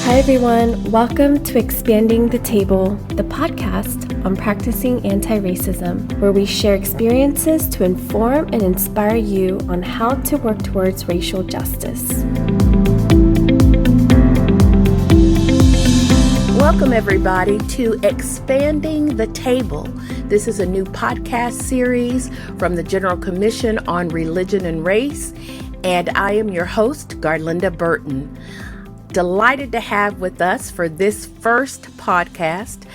Hi everyone, welcome to Expanding the Table, the podcast on practicing anti-racism, where we share experiences to inform and inspire you on how to work towards racial justice. Welcome everybody to Expanding the Table. This is a new podcast series from the General Commission on Religion and Race, and I am your host, Garlinda Burton. Delighted to have with us for this first podcast,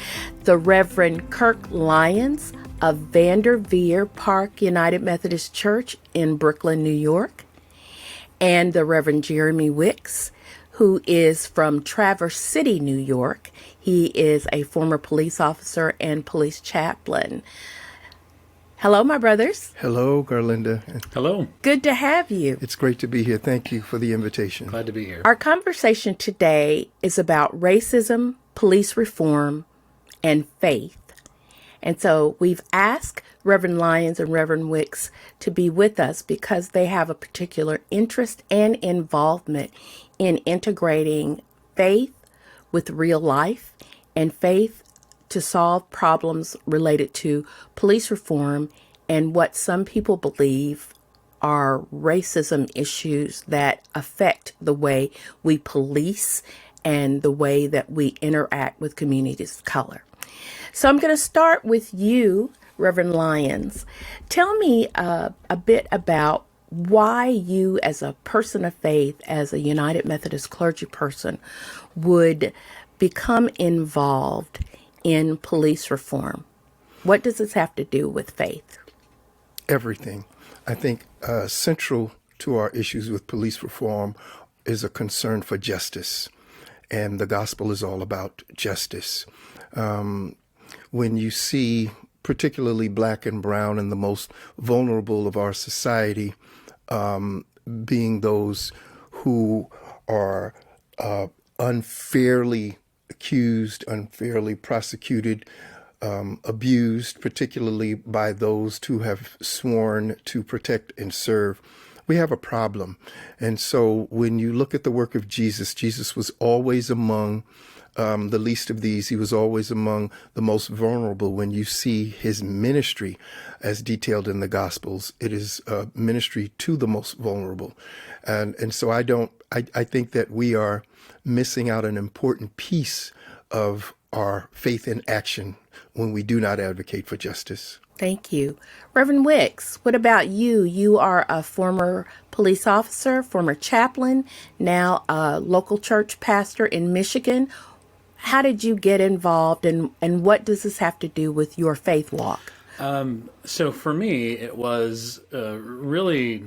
the Reverend Kirk Lyons of Vanderveer Park United Methodist Church in Brooklyn, New York, and the Reverend Jeremy Wicks, who is from Traverse City, New York. He is a former police officer and police chaplain. Hello, my brothers. Hello, Garlinda. Hello. Good to have you. It's great to be here. Thank you for the invitation. Glad to be here. Our conversation today is about racism, police reform, and faith. And so we've asked Reverend Lyons and Reverend Wicks to be with us because they have a particular interest and involvement in integrating faith with real life and faith to solve problems related to police reform and what some people believe are racism issues that affect the way we police and the way that we interact with communities of color. So I'm going to start with you, Reverend Lyons. Tell me a bit about why you, as a person of faith, as a United Methodist clergy person, would become involved in police reform. What does this have to do with faith? Everything. I think central to our issues with police reform is a concern for justice. And the gospel is all about justice. When you see particularly black and brown and the most vulnerable of our society being those who are unfairly accused, unfairly prosecuted, abused, particularly by those who have sworn to protect and serve, we have a problem. And so when you look at the work of Jesus, Jesus was always among the least of these. He was always among the most vulnerable. When you see his ministry as detailed in the Gospels, it is a ministry to the most vulnerable. And so I think that we are missing out an important piece of our faith in action when we do not advocate for justice. Thank you. Reverend Wicks, what about you? You are a former police officer, former chaplain, now a local church pastor in Michigan. How did you get involved, and what does this have to do with your faith walk? So for me, it was really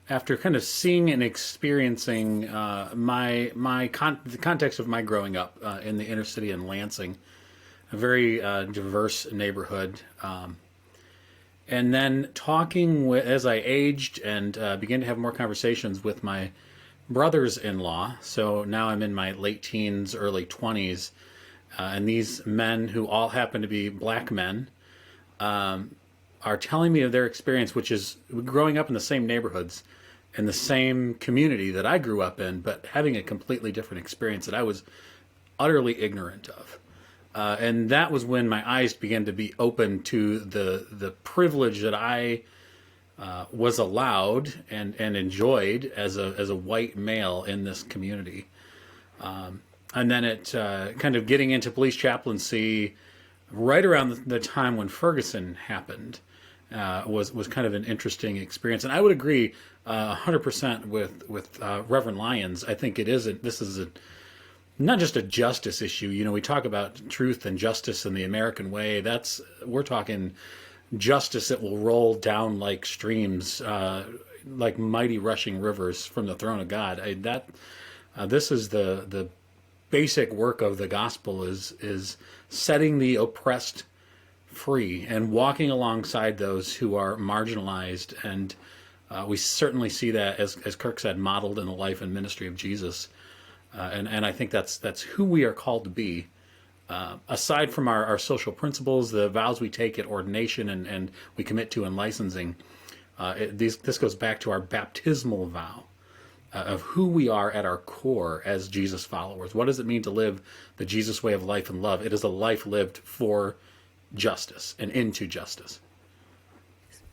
after kind of seeing and experiencing the context of my growing up in the inner city in Lansing, a very diverse neighborhood, and then talking with, as I aged and began to have more conversations with my brothers-in-law. So now I'm in my late teens, early 20s, and these men who all happen to be black men are telling me of their experience, which is growing up in the same neighborhoods, in the same community that I grew up in, but having a completely different experience that I was utterly ignorant of. And that was when my eyes began to be open to the privilege that I was allowed and enjoyed as a white male in this community. And then it kind of getting into police chaplaincy right around the time when Ferguson happened was kind of an interesting experience. And I would agree 100% with Reverend Lyons. I think this is not just a justice issue. You know, we talk about truth and justice in the American way. We're talking justice that will roll down like streams, like mighty rushing rivers from the throne of God. This is the basic work of the gospel is setting the oppressed free and walking alongside those who are marginalized. And we certainly see that, as Kirk said, modeled in the life and ministry of Jesus. And I think that's who we are called to be. Aside from our social principles, the vows we take at ordination and we commit to in licensing, this goes back to our baptismal vow of who we are at our core as Jesus followers. What does it mean to live the Jesus way of life and love? It is a life lived for justice and into justice.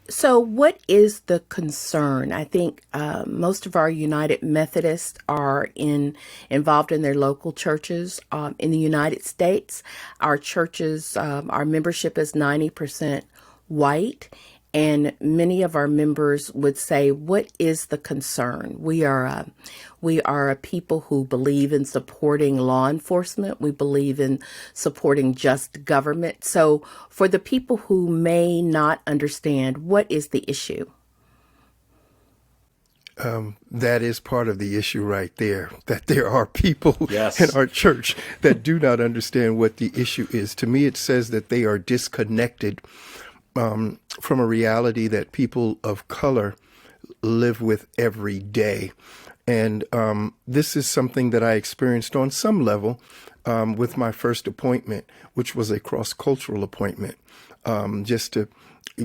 So, what is the concern? I think most of our United Methodists are involved in their local churches in the United States. Our churches, our membership is 90% white, and many of our members would say, "What is the concern?" We are a people who believe in supporting law enforcement. We believe in supporting just government. So for the people who may not understand, what is the issue? That is part of the issue right there, that there are people Yes. in our church that do not understand what the issue is. To me, it says that they are disconnected from a reality that people of color live with every day. And this is something that I experienced on some level with my first appointment, which was a cross-cultural appointment. Just to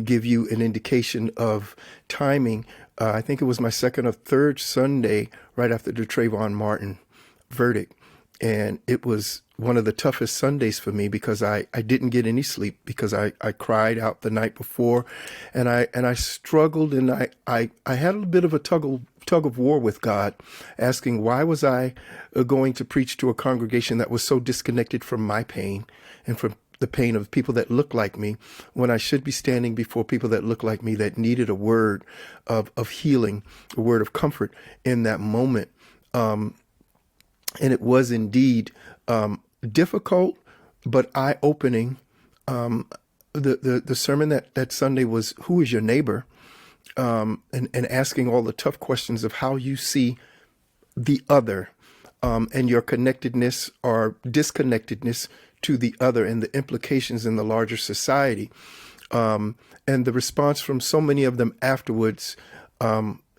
give you an indication of timing, I think it was my second or third Sunday right after the Trayvon Martin verdict. And it was one of the toughest Sundays for me because I didn't get any sleep because I cried out the night before, and I struggled, and I had a bit of a tug of war with God, asking why was I going to preach to a congregation that was so disconnected from my pain and from the pain of people that look like me, when I should be standing before people that look like me that needed a word of healing, a word of comfort in that moment. And it was indeed difficult, but eye-opening. The sermon that Sunday was, "Who is your neighbor?" And asking all the tough questions of how you see the other and your connectedness or disconnectedness to the other and the implications in the larger society. And the response from so many of them afterwards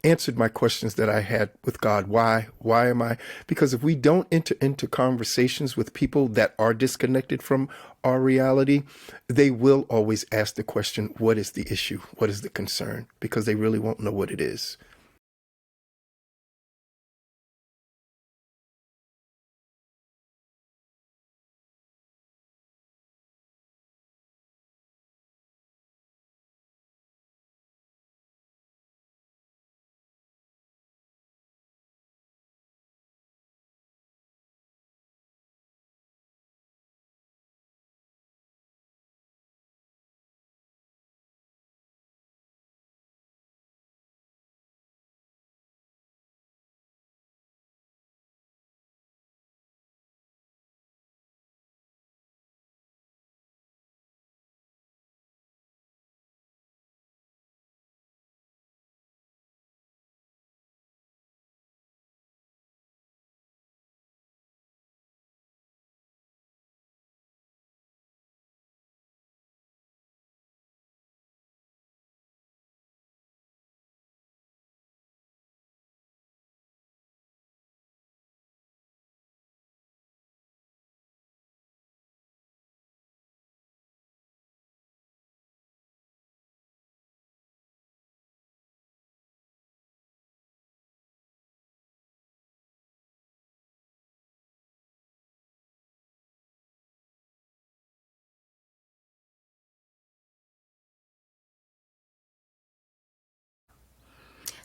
answered my questions that I had with God. Why am I? Because if we don't enter into conversations with people that are disconnected from our reality, they will always ask the question, what is the issue? What is the concern? Because they really won't know what it is.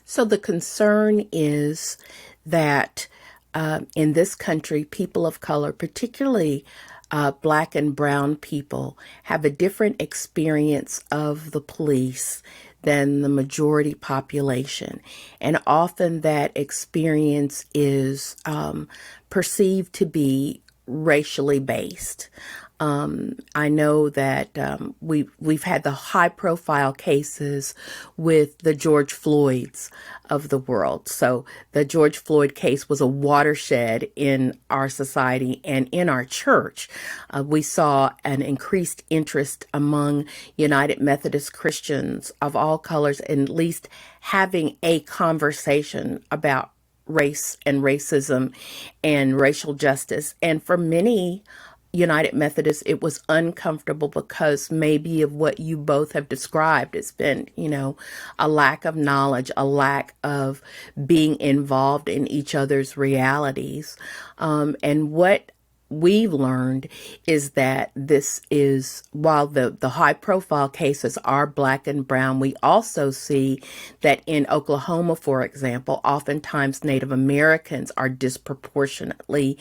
So the concern is that in this country, people of color, particularly Black and brown people, have a different experience of the police than the majority population. And often that experience is perceived to be racially based. I know that we've had the high profile cases with the George Floyds of the world. So the George Floyd case was a watershed in our society and in our church. We saw an increased interest among United Methodist Christians of all colors in at least having a conversation about race and racism and racial justice. And for many United Methodist, it was uncomfortable because maybe of what you both have described. It's been, a lack of knowledge, a lack of being involved in each other's realities. And what we've learned is that this is, while the high profile cases are Black and brown, we also see that in Oklahoma, for example, oftentimes Native Americans are disproportionately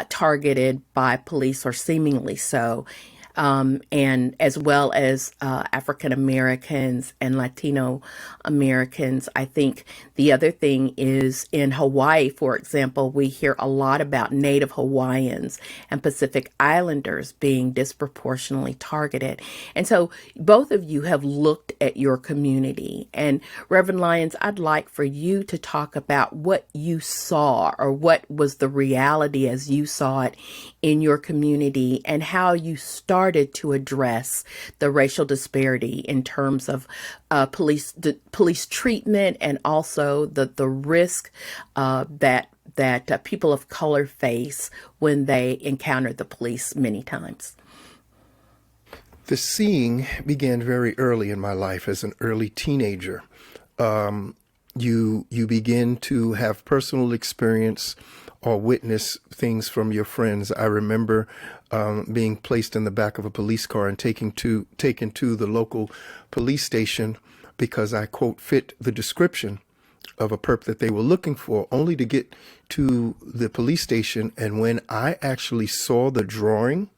targeted by police, or seemingly so. And as well as African Americans and Latino Americans. I think the other thing is in Hawaii, for example, we hear a lot about Native Hawaiians and Pacific Islanders being disproportionately targeted. And so both of you have looked at your community. And Reverend Lyons, I'd like for you to talk about what you saw, or what was the reality as you saw it in your community, and how you started to address the racial disparity in terms of police treatment, and also the risk that people of color face when they encounter the police many times. The seeing began very early in my life as an early teenager. You begin to have personal experience or witness things from your friends. I remember being placed in the back of a police car and taken to the local police station because I, quote, fit the description of a perp that they were looking for, only to get to the police station. And when I actually saw the drawing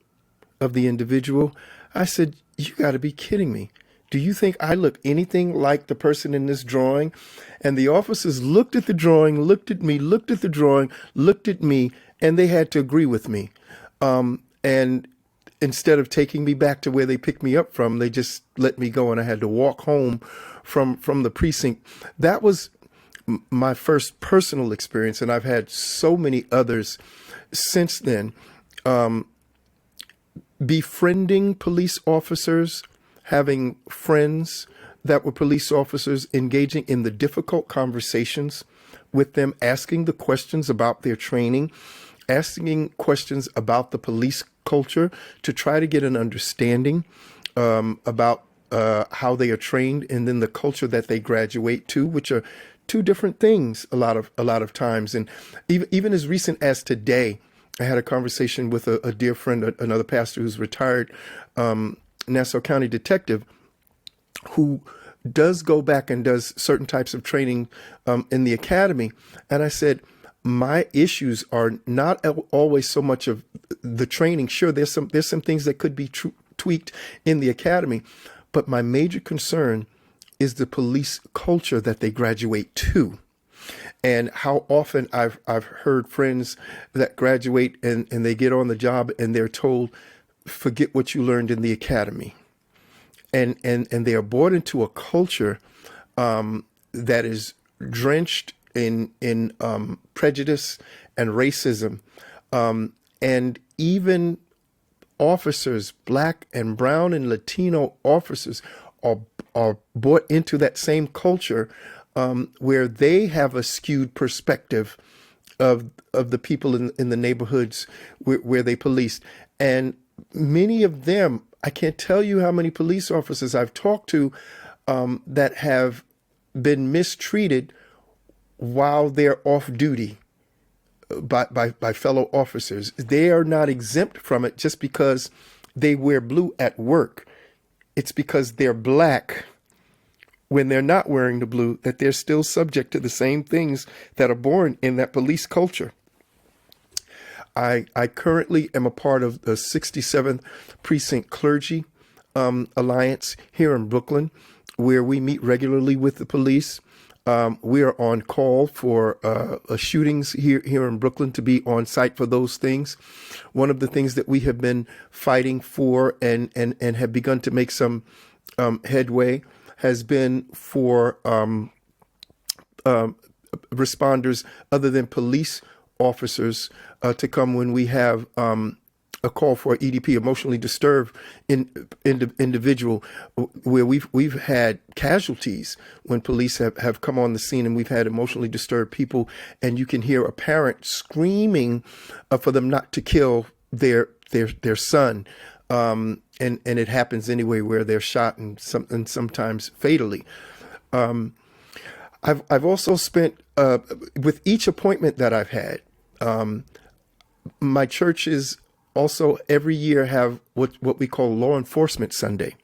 of the individual, I said, "You got to be kidding me. Do you think I look anything like the person in this drawing?" And the officers looked at the drawing, looked at me, looked at the drawing, looked at me, and they had to agree with me. And instead of taking me back to where they picked me up from, they just let me go, and I had to walk home from the precinct. That was my first personal experience, and I've had so many others since then. Befriending police officers, having friends that were police officers, engaging in the difficult conversations with them, asking the questions about their training, asking questions about the police culture to try to get an understanding about how they are trained, and then the culture that they graduate to, which are two different things a lot of times. And even as recent as today, I had a conversation with a dear friend, another pastor who's retired, Nassau County detective, who does go back and does certain types of training in the academy. And I said, my issues are not always so much of the training. Sure, there's some things that could be tweaked in the academy, but my major concern is the police culture that they graduate to. And how often I've heard friends that graduate and they get on the job and they're told, forget what you learned in the academy. And they are brought into a culture that is drenched in prejudice and racism. And even officers, Black and brown and Latino officers, are brought into that same culture where they have a skewed perspective of the people in the neighborhoods where they policed. And many of them, I can't tell you how many police officers I've talked to that have been mistreated while they're off duty by fellow officers. They are not exempt from it just because they wear blue at work. It's because they're Black when they're not wearing the blue that they're still subject to the same things that are born in that police culture. I currently am a part of the 67th Precinct Clergy Alliance here in Brooklyn, where we meet regularly with the police. We are on call for shootings here in Brooklyn to be on site for those things. One of the things that we have been fighting for and have begun to make some headway has been for responders other than police officers to come when we have a call for EDP, emotionally disturbed individual, where we've had casualties when police have come on the scene, and we've had emotionally disturbed people, and you can hear a parent screaming for them not to kill their their son, and it happens anyway where they're shot and sometimes fatally. I've also spent with each appointment that I've had. My churches also every year have what we call Law Enforcement Sunday,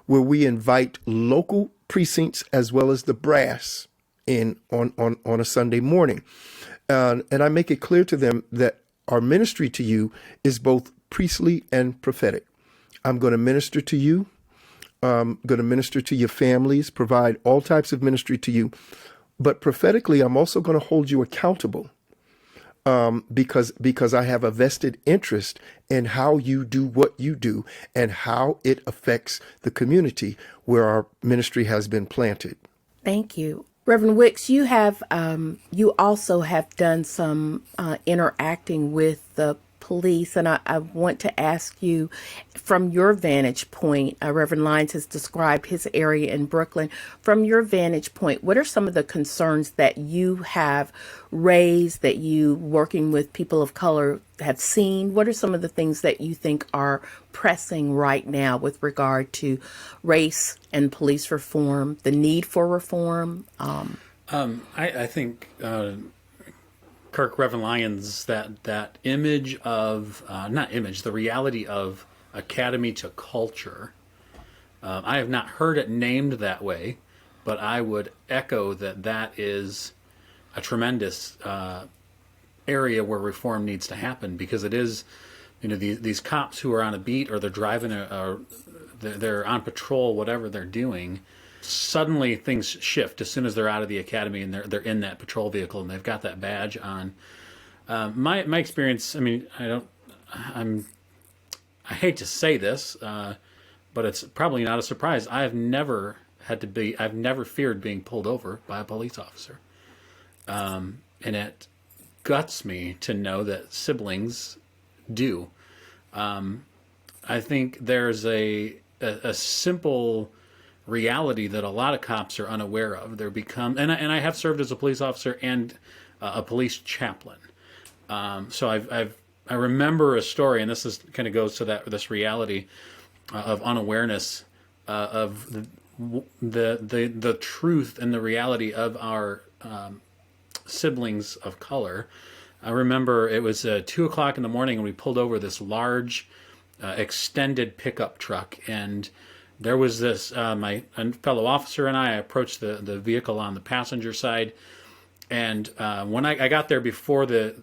where we invite local precincts as well as the brass in on a Sunday morning. And I make it clear to them that our ministry to you is both priestly and prophetic. I'm going to minister to you. I'm going to minister to your families, provide all types of ministry to you. But prophetically, I'm also going to hold you accountable because I have a vested interest in how you do what you do and how it affects the community where our ministry has been planted. Thank you. Reverend Wicks, you also have done some interacting with the police, and I want to ask you, from your vantage point, Reverend Lyons has described his area in Brooklyn. From your vantage point, what are some of the concerns that you have raised, that you, working with people of color, have seen? What are some of the things that you think are pressing right now with regard to race and police reform, the need for reform? I think Reverend Lyons, that image of, the reality of academy to culture. I have not heard it named that way, but I would echo that is a tremendous area where reform needs to happen, because it is, these cops who are on a beat, or they're driving they're on patrol, whatever they're doing. Suddenly things shift as soon as they're out of the academy and they're in that patrol vehicle and they've got that badge on. My experience, I hate to say this, but it's probably not a surprise. I've never feared being pulled over by a police officer. And it guts me to know that siblings do. I think there's a simple reality that a lot of cops are unaware of. And I have served as a police officer and a police chaplain. So I remember a story, and this is kind of goes to this reality of unawareness of the truth and the reality of our siblings of color. I remember it was 2:00 in the morning, and we pulled over this large extended pickup truck, and there was this, my fellow officer and I approached the vehicle on the passenger side. And when I got there before the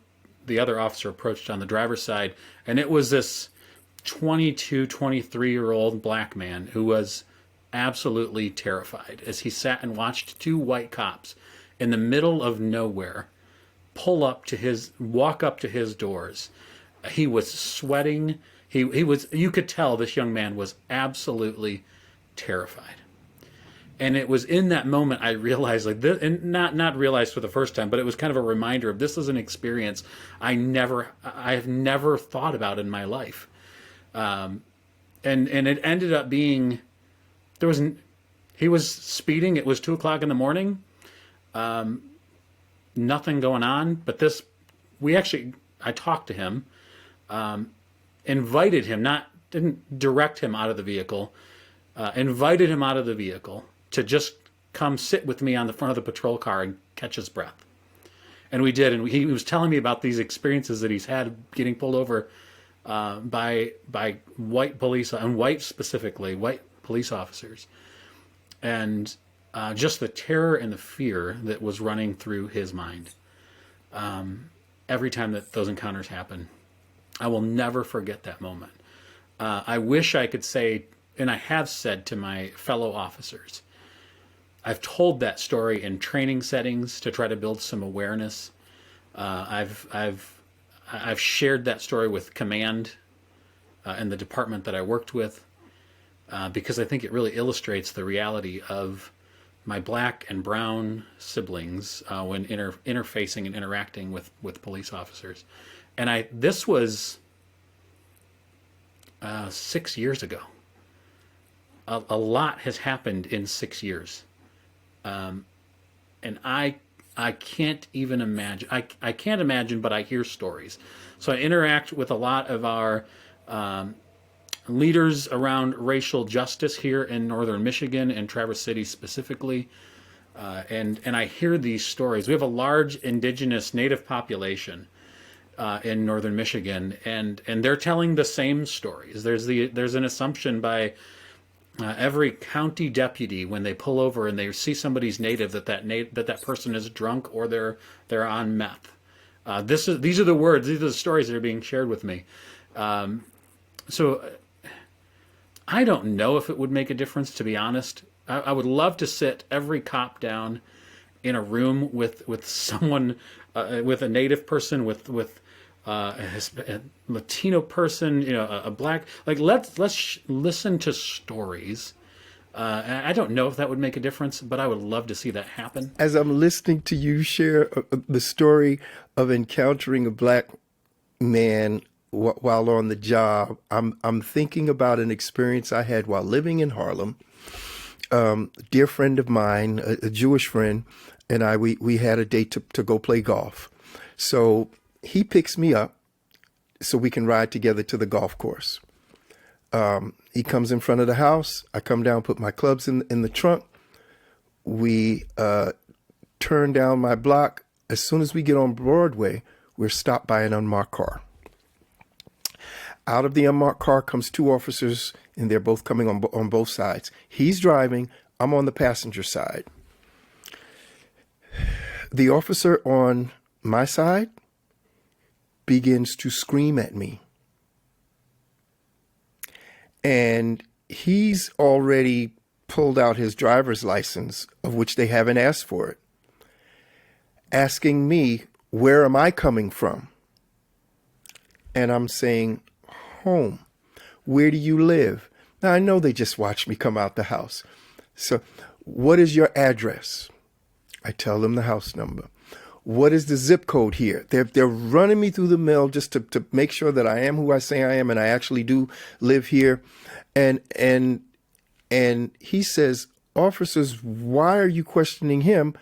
other officer approached on the driver's side, and it was this 22, 23-year-old black man who was absolutely terrified as he sat and watched two white cops in the middle of nowhere walk up to his doors. He was sweating. You could tell this young man was absolutely terrified. And it was in that moment I realized, like this, and not realized for the first time, but it was kind of a reminder of this is an experience I have never thought about in my life. And it ended up being, he was speeding. It was 2:00 in the morning. Nothing going on, but I talked to him, invited him, didn't direct him out of the vehicle, invited him out of the vehicle to just come sit with me on the front of the patrol car and catch his breath. And we did, and he was telling me about these experiences that he's had getting pulled over by white police, and specifically white police officers, and just the terror and the fear that was running through his mind every time that those encounters happen. I will never forget that moment. I wish I could say, and I have said to my fellow officers, I've told that story in training settings to try to build some awareness. I've shared that story with command and the department that I worked with, because I think it really illustrates the reality of my black and brown siblings when interfacing and interacting with police officers. And this was 6 years ago. A lot has happened in 6 years. And I I can't even imagine. I can't imagine, but I hear stories. So I interact with a lot of our leaders around racial justice here in northern Michigan and Traverse City specifically. And I hear these stories. We have a large indigenous native population in northern Michigan, and they're telling the same stories. There's an assumption by every county deputy when they pull over and they see somebody's native that person is drunk or they're on meth. These are the words. These are the stories that are being shared with me. So I don't know if it would make a difference, to be honest. I would love to sit every cop down in a room with someone, with a native person, with a Latino person, a black. Like let's listen to stories. I don't know if that would make a difference, but I would love to see that happen. As I'm listening to you share the story of encountering a black man while on the job, I'm thinking about an experience I had while living in Harlem. Dear friend of mine, a Jewish friend, and we had a date to go play golf. So he picks me up so we can ride together to the golf course. He comes in front of the house. I come down, put my clubs in the trunk. We turn down my block. As soon as we get on Broadway, we're stopped by an unmarked car. Out of the unmarked car comes two officers, and they're both coming on both sides. He's driving. I'm on the passenger side. The officer on my side begins to scream at me. And he's already pulled out his driver's license, of which they haven't asked for it, asking me, where am I coming from? And I'm saying, home. Where do you live? Now, I know they just watched me come out the house. So, what is your address? I tell them the house number. What is the zip code here? They're running me through the mill just to make sure that I am who I say I am and I actually do live here. And he says, officers, why are you questioning him?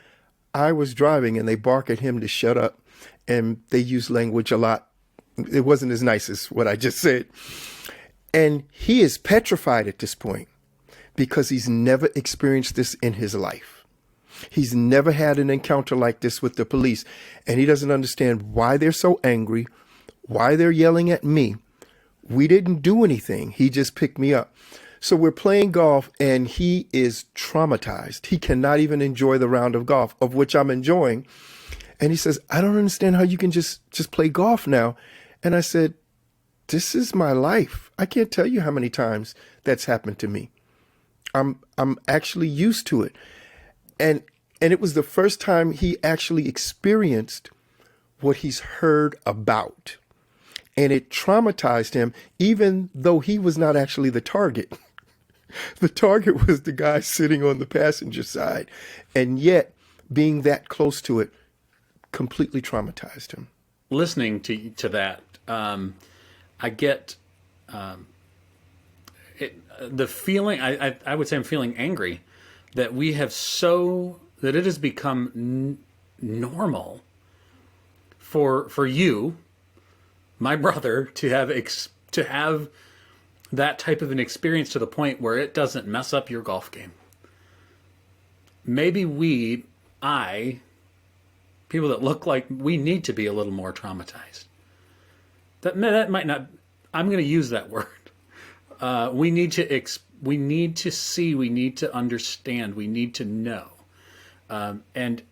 I was driving, and they bark at him to shut up. And they use language a lot. It wasn't as nice as what I just said. And he is petrified at this point because he's never experienced this in his life. He's never had an encounter like this with the police, and he doesn't understand why they're so angry, why they're yelling at me. We didn't do anything. He just picked me up. So we're playing golf, and he is traumatized. He cannot even enjoy the round of golf, of which I'm enjoying. And he says, I don't understand how you can just play golf now. And I said, this is my life. I can't tell you how many times that's happened to me. I'm actually used to it. And it was the first time he actually experienced what he's heard about. And it traumatized him, even though he was not actually the target. The target was the guy sitting on the passenger side. And yet, being that close to it completely traumatized him. Listening to that, I get the feeling, I would say I'm feeling angry that that it has become normal for you, my brother, to have that type of an experience to the point where it doesn't mess up your golf game. Maybe people that look like we need to be a little more traumatized. That might not, I'm going to use that word. We need to see, we need to understand, we need to know. And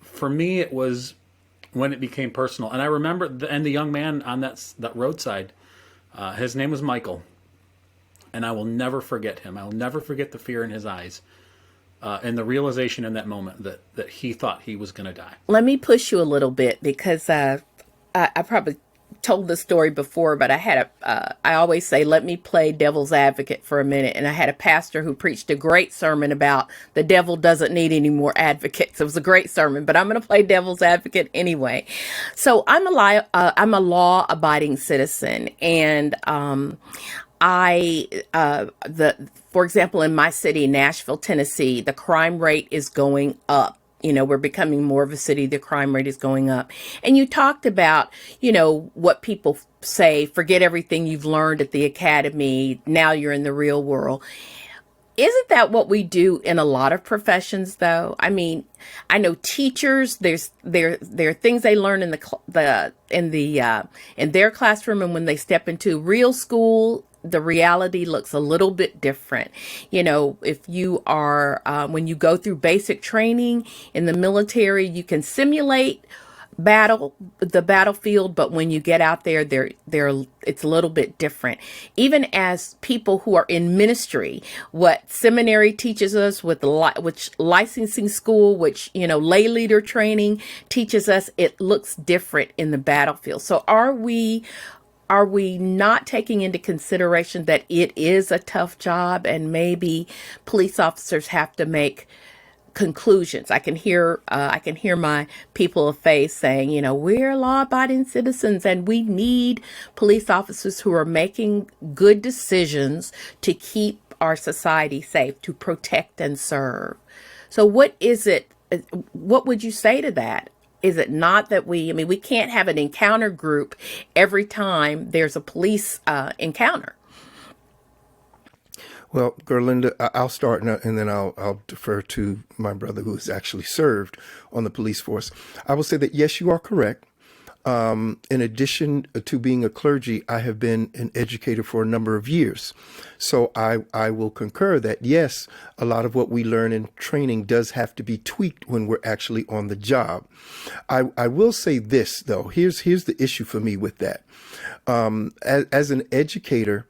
for me, it was when it became personal. And I remember, the young man on that roadside, his name was Michael. And I will never forget him. I will never forget the fear in his eyes. And the realization in that moment that he thought he was going to die. Let me push you a little bit because I probably told the story before, but I always say, let me play devil's advocate for a minute. And I had a pastor who preached a great sermon about the devil doesn't need any more advocates. It was a great sermon, but I'm going to play devil's advocate anyway. So I'm a law-abiding citizen, and for example, in my city, Nashville, Tennessee, the crime rate is going up. we're becoming more of a city. The crime rate is going up. And you talked about, what people say, forget everything you've learned at the academy. Now you're in the real world. Isn't that what we do in a lot of professions, though? I mean, I know teachers. There are things they learn in in their classroom, and when they step into real school, the reality looks a little bit different. If you are when you go through basic training in the military, you can simulate the battlefield, but when you get out there, it's a little bit different. Even as people who are in ministry, what seminary teaches us, which licensing school, which lay leader training teaches us, it looks different in the battlefield. So are we not taking into consideration that it is a tough job, and maybe police officers have to make conclusions? I can hear my people of faith saying, we're law-abiding citizens and we need police officers who are making good decisions to keep our society safe, to protect and serve. So what would you say to that? Is it not that we can't have an encounter group every time there's a police encounter? Well, Gerlinda, I'll start now, and then I'll defer to my brother who has actually served on the police force. I will say that, yes, you are correct. In addition to being a clergy, I have been an educator for a number of years. So I will concur that, yes, a lot of what we learn in training does have to be tweaked when we're actually on the job. I will say this, though. Here's the issue for me with that. As an educator,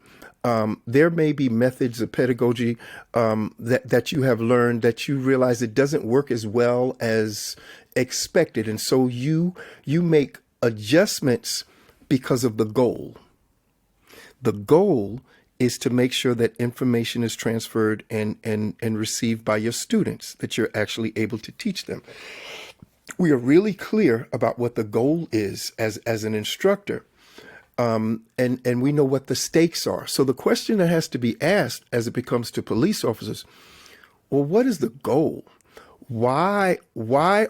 there may be methods of pedagogy that you have learned that you realize it doesn't work as well as expected. And so you make adjustments because of the goal. The goal is to make sure that information is transferred and received by your students, that you're actually able to teach them. We are really clear about what the goal is as an instructor. And we know what the stakes are. So the question that has to be asked as it becomes to police officers, well, what is the goal? Why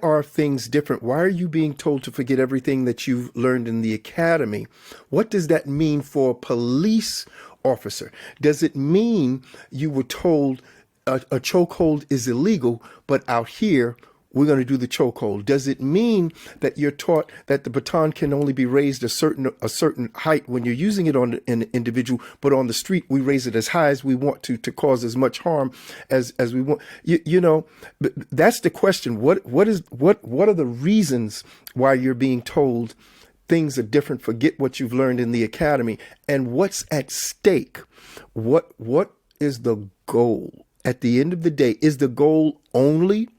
are things different? Why are you being told to forget everything that you've learned in the academy? What does that mean for a police officer? Does it mean you were told a chokehold is illegal, but out here we're going to do the chokehold? Does it mean that you're taught that the baton can only be raised a certain height when you're using it on an individual, but on the street we raise it as high as we want to cause as much harm as we want? That's the question. What are the reasons why you're being told things are different? Forget what you've learned in the academy, and what's at stake. What is the goal? At the end of the day, is the goal only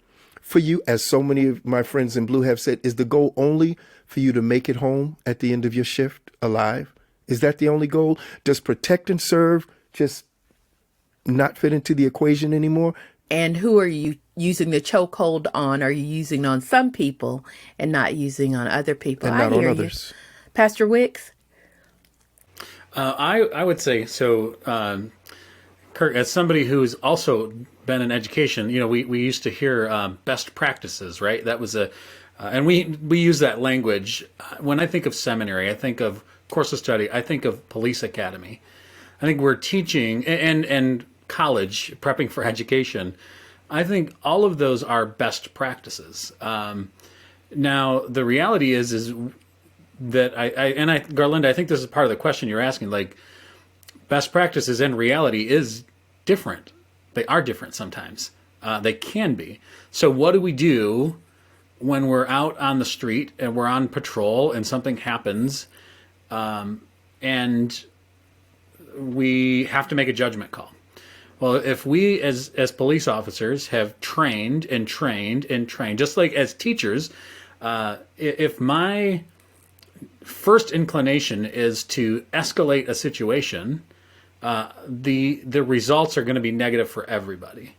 for you, as so many of my friends in blue have said, is the goal only for you to make it home at the end of your shift alive? Is that the only goal? Does protect and serve just not fit into the equation anymore? And who are you using the chokehold on? Are you using on some people and not using on other people? And not on others. Pastor Wicks? I would say so. Kirk, as somebody who's also been in education, we used to hear best practices, right? That was and we use that language. When I think of seminary, I think of course of study, I think of police academy. I think we're teaching and college, prepping for education. I think all of those are best practices. Now, the reality is that Garlinda, I think this is part of the question you're asking, like, best practices in reality is different. They are different sometimes. They can be. So what do we do when we're out on the street and we're on patrol and something happens and we have to make a judgment call? Well, if we as police officers have trained and trained and trained, just like as teachers, if my first inclination is to escalate a situation, the results are going to be negative for everybody.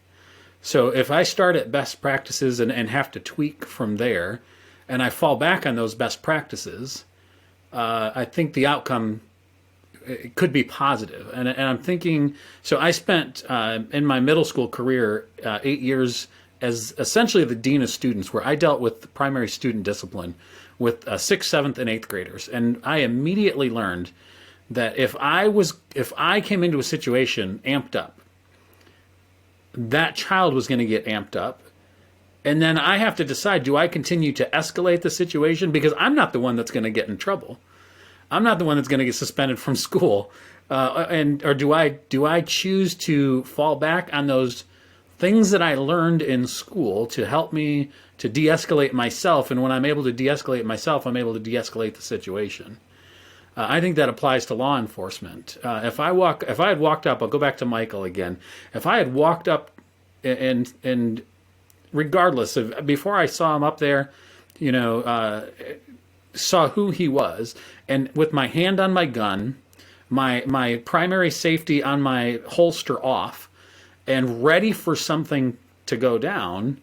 So if I start at best practices and have to tweak from there, and I fall back on those best practices, I think the outcome could be positive. And I'm thinking, so I spent in my middle school career 8 years as essentially the dean of students, where I dealt with primary student discipline with 6th, 7th, and 8th graders. And I immediately learned that if I came into a situation amped up, that child was going to get amped up. And then I have to decide, do I continue to escalate the situation? Because I'm not the one that's going to get in trouble. I'm not the one that's going to get suspended from school. Or do I choose to fall back on those things that I learned in school to help me to de-escalate myself? And when I'm able to de-escalate myself, I'm able to de-escalate the situation. I think that applies to law enforcement. If I had walked up, I'll go back to Michael again. If I had walked up and regardless of, before I saw him up there, saw who he was, and with my hand on my gun, my primary safety on my holster off, and ready for something to go down,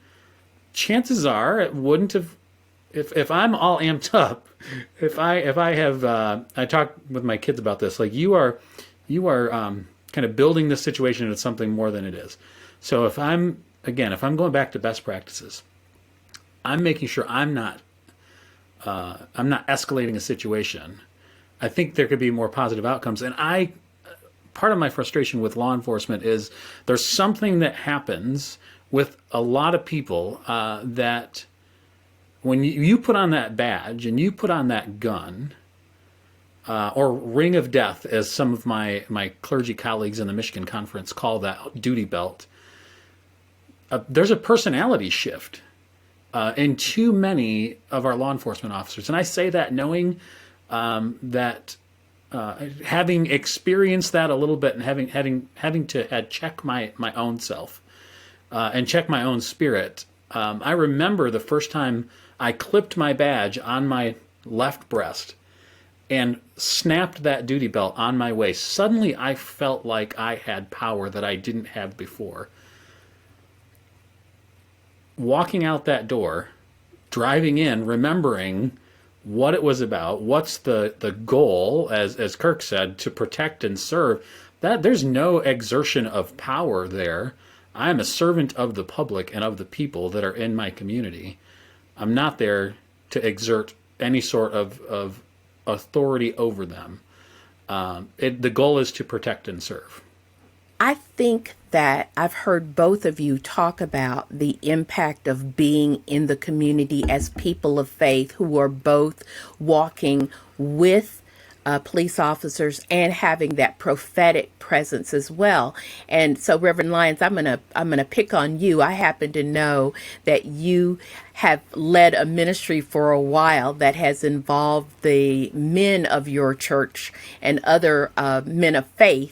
chances are it wouldn't have. If I'm all amped up, if I have, I talk with my kids about this. Like you are kind of building the situation into something more than it is. So if I'm going back to best practices, I'm making sure I'm not escalating a situation. I think there could be more positive outcomes. And part of my frustration with law enforcement is there's something that happens with a lot of people that when you put on that badge and you put on that gun, or ring of death, as some of my clergy colleagues in the Michigan Conference call that duty belt, there's a personality shift in too many of our law enforcement officers. And I say that knowing that having experienced that a little bit and having to check my own self and check my own spirit. I remember the first time I clipped my badge on my left breast and snapped that duty belt on my waist. Suddenly I felt like I had power that I didn't have before. Walking out that door, driving in, remembering what it was about, what's the goal, as Kirk said, to protect and serve, that there's no exertion of power there. I am a servant of the public and of the people that are in my community. I'm not there to exert any sort of authority over them. The goal is to protect and serve. I think that I've heard both of you talk about the impact of being in the community as people of faith who are both walking with police officers and having that prophetic presence as well. And so, Reverend Lyons, I'm gonna pick on you. I happen to know that you have led a ministry for a while that has involved the men of your church and other men of faith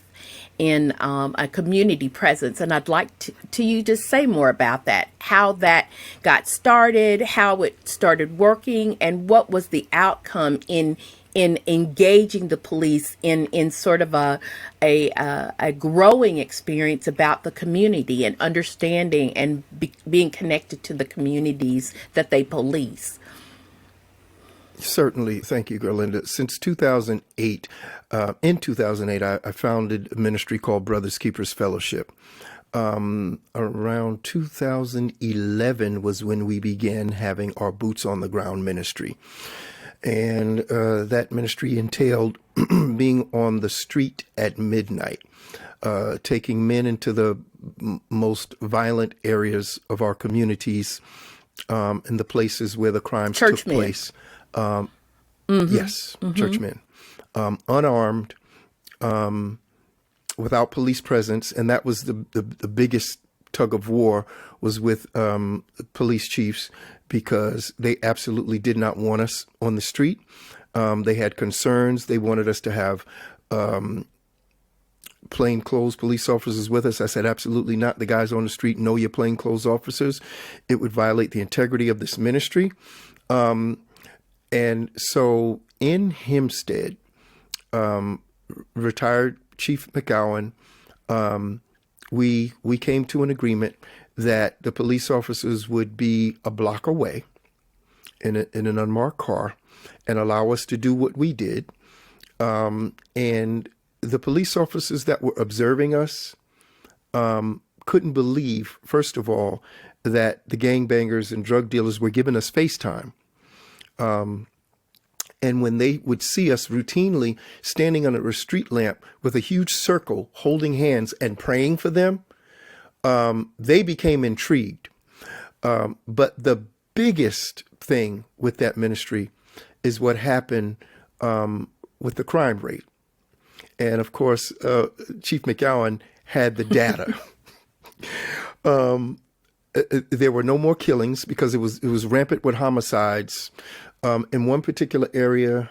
in a community presence. And I'd like to you to say more about that, how that got started, how it started working, and what was the outcome in engaging the police in sort of a growing experience about the community and understanding and being connected to the communities that they police. Certainly. Thank you, Gerlinda. Since 2008, in 2008, I founded a ministry called Brothers Keepers Fellowship. Around 2011 was when we began having our boots on the ground ministry. And that ministry entailed being on the street at midnight, taking men into the most violent areas of our communities, and the places where the crimes took place. Yes, churchmen, unarmed, without police presence. And that was the biggest tug of war was with police chiefs, because they absolutely did not want us on the street. They had concerns. They wanted us to have plainclothes police officers with us. I said, absolutely not. The guys on the street know you're plainclothes officers. It would violate the integrity of this ministry. And so in Hempstead, retired Chief McGowan, we came to an agreement that the police officers would be a block away in an unmarked car and allow us to do what we did. And the police officers that were observing us couldn't believe, first of all, that the gangbangers and drug dealers were giving us FaceTime. And when they would see us routinely standing under a street lamp with a huge circle, holding hands and praying for them, they became intrigued. But the biggest thing with that ministry is what happened with the crime rate. And of course, Chief McGowan had the data. There were no more killings because it was rampant with homicides. In one particular area,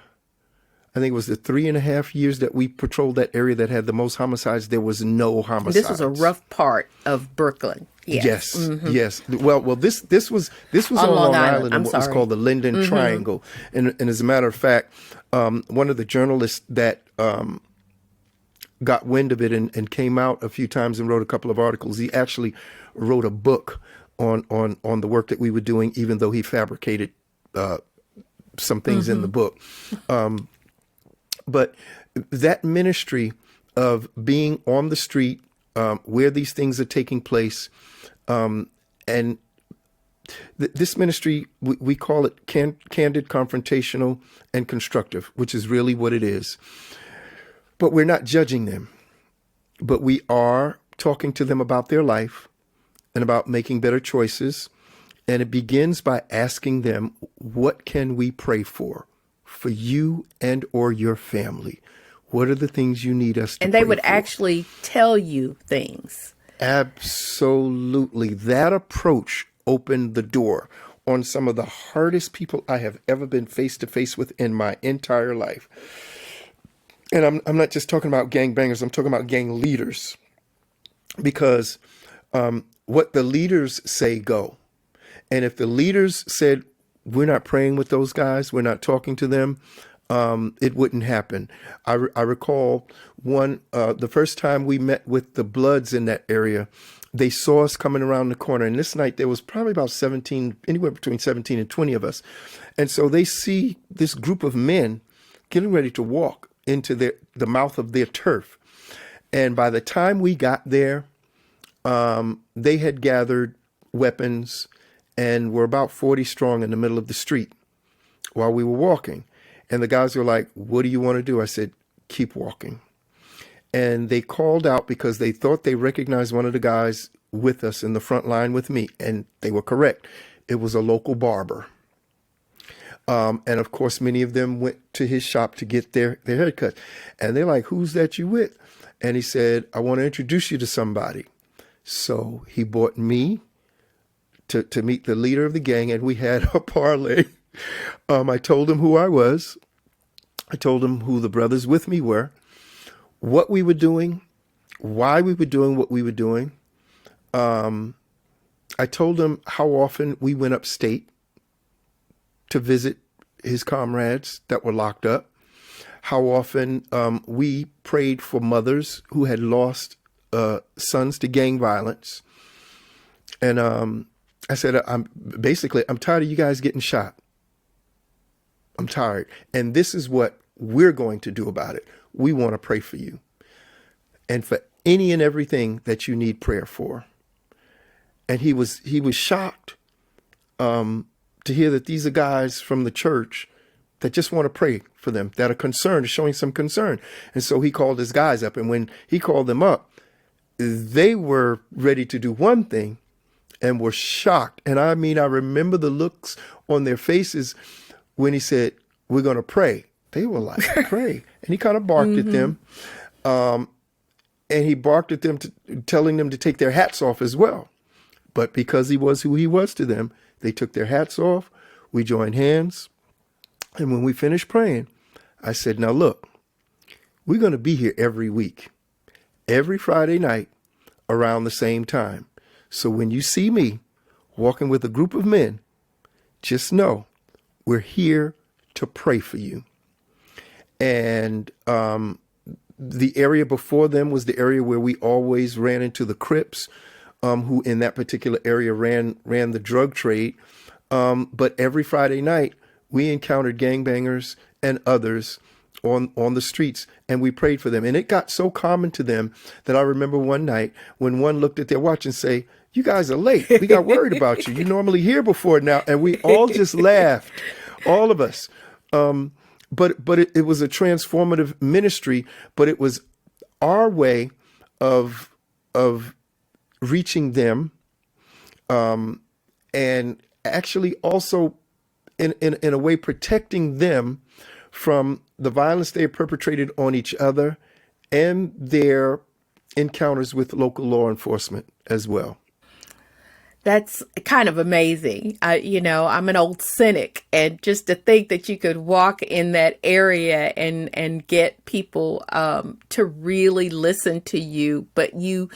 I think it was the 3.5 years that we patrolled that area that had the most homicides, there was no homicides. This was a rough part of Brooklyn. Yes, yes. Well, this was on Long Island in what was called the Linden Triangle. And as a matter of fact, one of the journalists that got wind of it and came out a few times and wrote a couple of articles, he actually wrote a book on the work that we were doing, even though he fabricated some things in the book. But that ministry of being on the street where these things are taking place, and this ministry, we call it candid, confrontational, and constructive, which is really what it is. But we're not judging them, but we are talking to them about their life and about making better choices. And it begins by asking them, what can we pray for you and or your family? What are the things you need us to pray for? And they would actually tell you things. Absolutely. That approach opened the door on some of the hardest people I have ever been face to face with in my entire life. And I'm not just talking about gangbangers, I'm talking about gang leaders. Because what the leaders say go. And if the leaders said, we're not praying with those guys, we're not talking to them, it wouldn't happen. I recall the first time we met with the Bloods in that area, they saw us coming around the corner. And this night there was probably about 17, anywhere between 17 and 20 of us. And so they see this group of men getting ready to walk into the mouth of their turf. And by the time we got there, they had gathered weapons and were about 40 strong in the middle of the street while we were walking. And the guys were like, what do you want to do? I said, keep walking. And they called out because they thought they recognized one of the guys with us in the front line with me. And they were correct. It was a local barber. And of course, many of them went to his shop to get their haircut. And they're like, who's that you with? And he said, I want to introduce you to somebody. So he brought me to meet the leader of the gang, and we had a parlay. I told him who I was. I told him who the brothers with me were, what we were doing, why we were doing what we were doing. I told him how often we went upstate to visit his comrades that were locked up, how often we prayed for mothers who had lost sons to gang violence. And I said, I'm tired of you guys getting shot. I'm tired. And this is what we're going to do about it. We want to pray for you and for any and everything that you need prayer for. And he was shocked to hear that these are guys from the church that just want to pray for them, that are concerned, showing some concern. And so he called his guys up. And when he called them up, they were ready to do one thing and were shocked. And I mean, I remember the looks on their faces when he said, we're going to pray. They were like, pray. And he kind of barked at them. And he barked at them, telling them to take their hats off as well. But because he was who he was to them, they took their hats off. We joined hands. And when we finished praying, I said, now look, we're going to be here every week, every Friday night around the same time. So when you see me walking with a group of men, just know we're here to pray for you. And the area before them was the area where we always ran into the Crips, who in that particular area ran the drug trade. But every Friday night, we encountered gangbangers and others on the streets, and we prayed for them. And it got so common to them that I remember one night when one looked at their watch and say, "You guys are late. We got worried about you. You're normally here before now." And we all just laughed, all of us. But it was a transformative ministry, but it was our way of reaching them, and actually also in a way protecting them from the violence they had perpetrated on each other and their encounters with local law enforcement as well. That's kind of amazing. I'm an old cynic, and just to think that you could walk in that area and get people to really listen to you, but you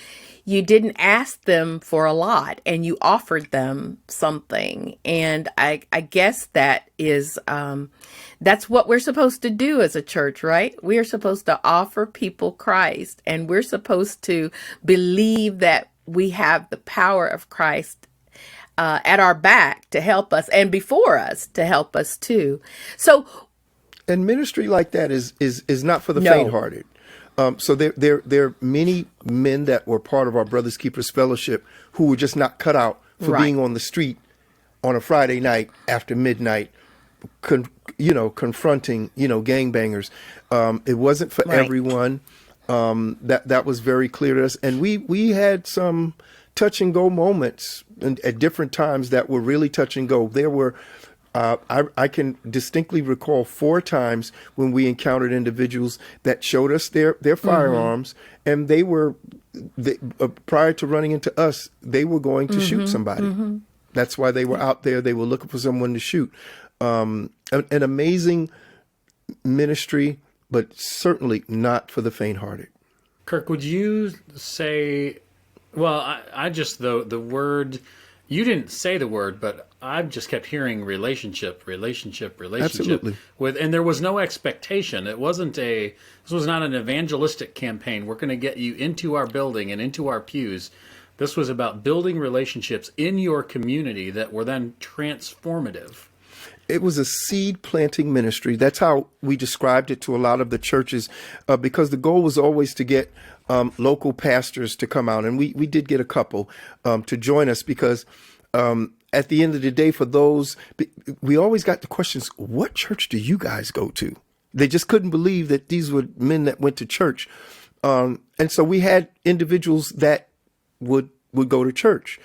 didn't ask them for a lot, and you offered them something. And I guess that is that's what we're supposed to do as a church, right? We are supposed to offer people Christ, and we're supposed to believe that we have the power of Christ at our back to help us, and before us to help us too. So, and ministry like that is not for the No. faint-hearted. So there are many men that were part of our Brothers Keepers Fellowship who were just not cut out for Right. being on the street on a Friday night after midnight, confronting gangbangers. It wasn't for Right. everyone. That was very clear to us, and we had some touch and go moments at different times that were really touch and go. There were. I can distinctly recall 4 times when we encountered individuals that showed us their firearms, and they prior to running into us, they were going to shoot somebody. That's why they were out there. They were looking for someone to shoot. An amazing ministry, but certainly not for the faint-hearted. Kirk, would you say, well, I just, the word, you didn't say the word, but I've just kept hearing relationship. Absolutely. And there was no expectation. This was not an evangelistic campaign. We're going to get you into our building and into our pews. This was about building relationships in your community that were then transformative. It was a seed planting ministry. That's how we described it to a lot of the churches, because the goal was always to get local pastors to come out. And we did get a couple to join us, because at the end of the day, for those, we always got the questions, what church do you guys go to? They just couldn't believe that these were men that went to church. And so we had individuals that would go to church.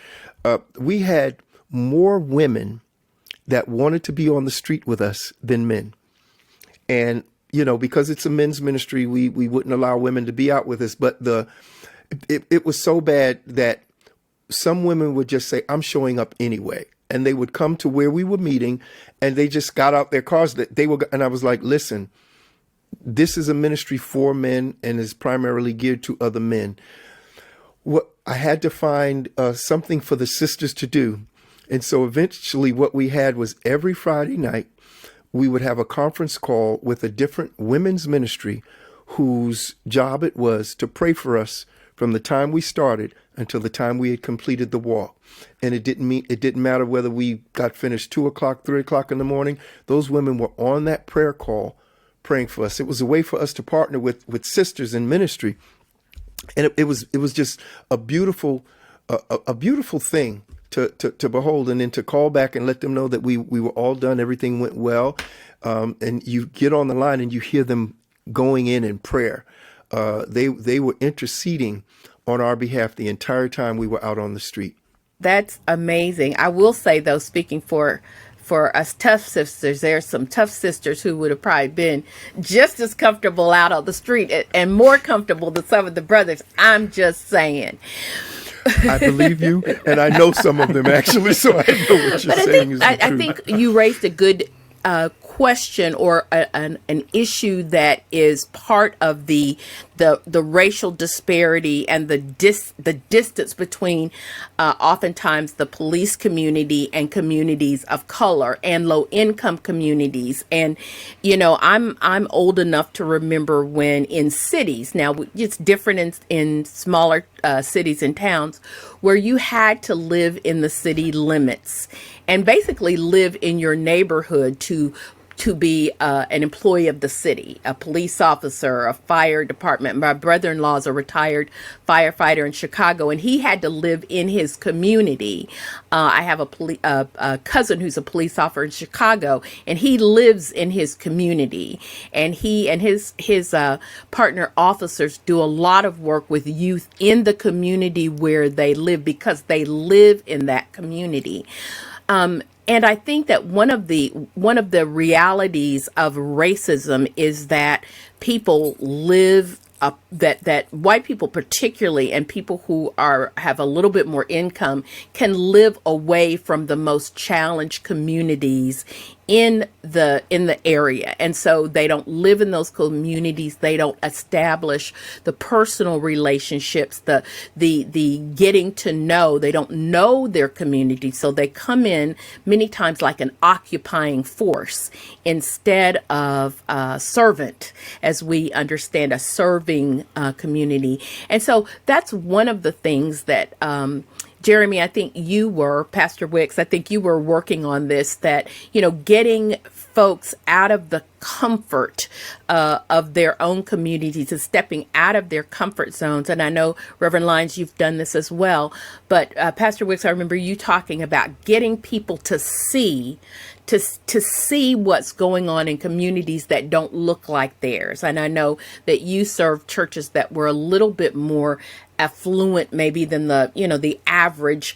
We had more women that wanted to be on the street with us than men. And, because it's a men's ministry, we wouldn't allow women to be out with us. But it was so bad that some women would just say, I'm showing up anyway. And they would come to where we were meeting, and they just got out their cars. And I was like, listen, this is a ministry for men and is primarily geared to other men. I had to find something for the sisters to do. And so eventually what we had was every Friday night, we would have a conference call with a different women's ministry whose job it was to pray for us from the time we started until the time we had completed the walk. And it didn't matter whether we got finished 2 o'clock, 3 o'clock in the morning. Those women were on that prayer call praying for us. It was a way for us to partner with sisters in ministry. And it was just a beautiful thing to behold, and then to call back and let them know that we were all done, everything went well. And you get on the line and you hear them going in prayer. They were interceding on our behalf the entire time we were out on the street. That's amazing. I will say, though, speaking for us tough sisters, there are some tough sisters who would have probably been just as comfortable out on the street and more comfortable than some of the brothers. I'm just saying. I believe you, and I know some of them actually, so I know what you're saying is the truth. I think you raised a good question, or an issue that is part of the racial disparity and the distance between oftentimes the police community and communities of color and low income communities. And I'm old enough to remember when in cities, now it's different in smaller cities and towns, where you had to live in the city limits. and basically live in your neighborhood to be an employee of the city, a police officer, a fire department. My brother-in-law is a retired firefighter in Chicago, and he had to live in his community. I have a cousin who's a police officer in Chicago, and he lives in his community. And he and his partner officers do a lot of work with youth in the community where they live because they live in that community. And I think that one of the realities of racism is that people live that white people particularly, and people who have a little bit more income, can live away from the most challenged communities in the area, and so they don't live in those communities. They don't establish the personal relationships, the getting to know. They don't know their community, so they come in many times like an occupying force instead of a servant, as we understand a serving community. And so that's one of the things that Jeremy, I think Pastor Wicks, I think you were working on this, that, getting folks out of the comfort of their own communities and stepping out of their comfort zones. And I know, Reverend Lyons, you've done this as well. But Pastor Wicks, I remember you talking about getting people to see what's going on in communities that don't look like theirs. And I know that you served churches that were a little bit more affluent maybe than the average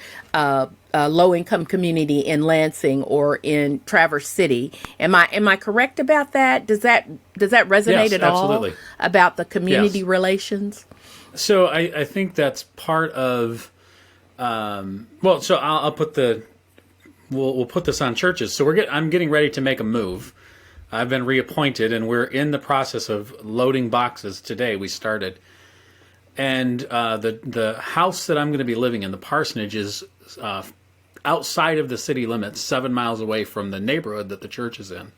low-income community in Lansing or in Traverse City. Am I correct about that? Does that resonate at absolutely. all about the community relations? So I think that's part of so I'll put we'll put this on churches. So I'm getting ready to make a move. I've been reappointed, and we're in the process of loading boxes today. We started. And the house that I'm going to be living in, the parsonage, is outside of the city limits, 7 miles away from the neighborhood that the church is in.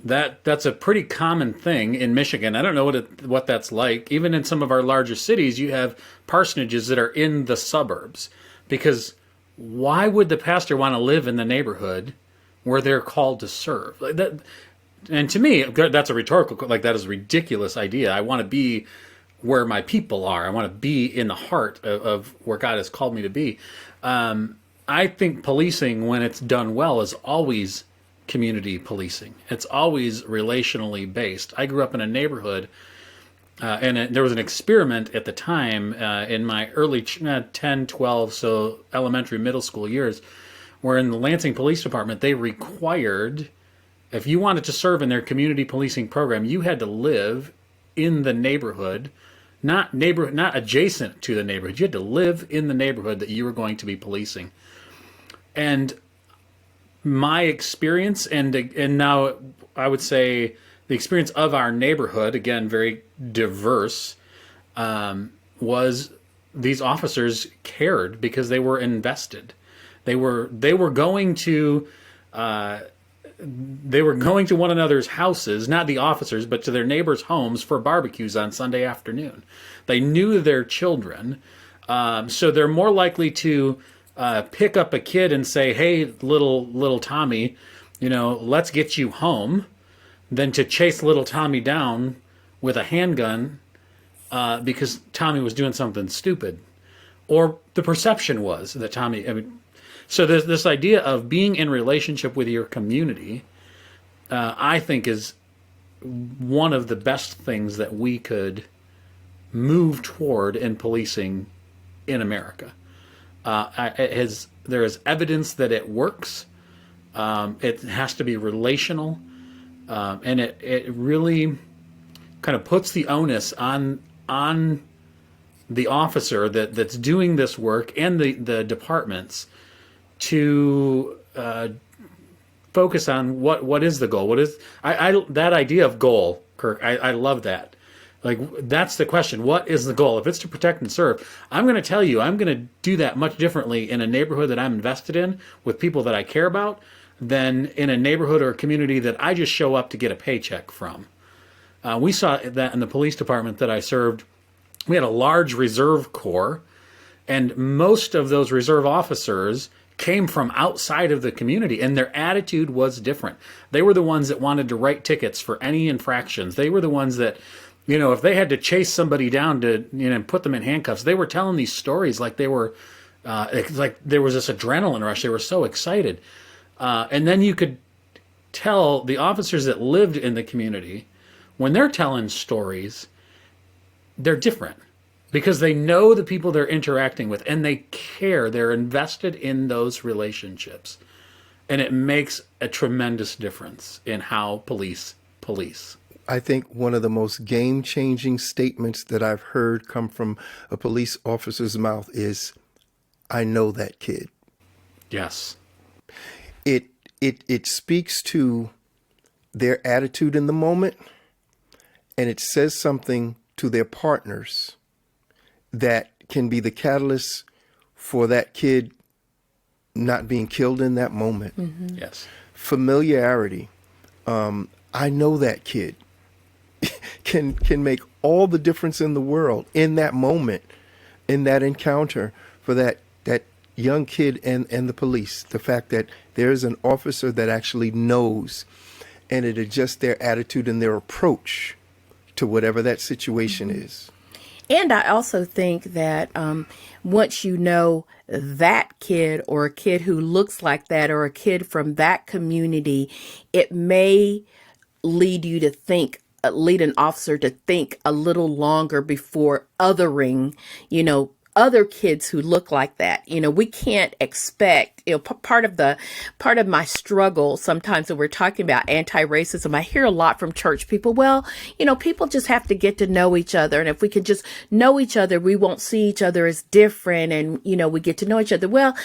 That's a pretty common thing in Michigan. I don't know what that's like. Even in some of our larger cities, you have parsonages that are in the suburbs. Because why would the pastor want to live in the neighborhood where they're called to serve? Like that, and to me, that's a rhetorical, that is a ridiculous idea. I want to be where my people are. I want to be in the heart of where God has called me to be. I think policing, when it's done well, is always community policing. It's always relationally based. I grew up in a neighborhood, and there was an experiment at the time in my early 10, 12, so elementary, middle school years, where in the Lansing Police Department, they required, if you wanted to serve in their community policing program, you had to live in the neighborhood, not adjacent to the neighborhood. You had to live in the neighborhood that you were going to be policing. And my experience, and now I would say the experience of our neighborhood, again, very diverse, was these officers cared because they were invested. They were going to one another's houses, not the officers, but to their neighbors' homes for barbecues on Sunday afternoon. They knew their children, so they're more likely to pick up a kid and say, "Hey, little Tommy, let's get you home," than to chase little Tommy down with a handgun because Tommy was doing something stupid, or the perception was that Tommy. So there's this idea of being in relationship with your community, I think, is one of the best things that we could move toward in policing in America. There is evidence that it works. It has to be relational, and it really kind of puts the onus on the officer that's doing this work and the departments to focus on what is the goal. What is that idea of goal, Kirk? I love that. That's the question. What is the goal? If it's to protect and serve, I'm going to tell you, I'm going to do that much differently in a neighborhood that I'm invested in with people that I care about than in a neighborhood or a community that I just show up to get a paycheck from. We saw that in the police department that I served. We had a large reserve corps, and most of those reserve officers came from outside of the community, and their attitude was different. They were the ones that wanted to write tickets for any infractions. They were the ones that, if they had to chase somebody down to, put them in handcuffs, they were telling these stories like they were, like there was this adrenaline rush. They were so excited. And then you could tell the officers that lived in the community, when they're telling stories, they're different. Because they know the people they're interacting with, and they care. They're invested in those relationships. And it makes a tremendous difference in how police. I think one of the most game-changing statements that I've heard come from a police officer's mouth is, "I know that kid." Yes. It speaks to their attitude in the moment, and it says something to their partners that can be the catalyst for that kid not being killed in that moment. Mm-hmm. Yes. Familiarity. I know that kid can make all the difference in the world in that moment, in that encounter for that young kid and the police. The fact that there's an officer that actually knows, and it adjusts their attitude and their approach to whatever that situation is. And I also think that once you know that kid, or a kid who looks like that, or a kid from that community, it may lead you to think, lead an officer to think a little longer before othering, other kids who look like that. We can't expect, part of my struggle sometimes when we're talking about anti-racism, I hear a lot from church people, well, people just have to get to know each other. And if we can just know each other, we won't see each other as different. And, we get to know each other. Well,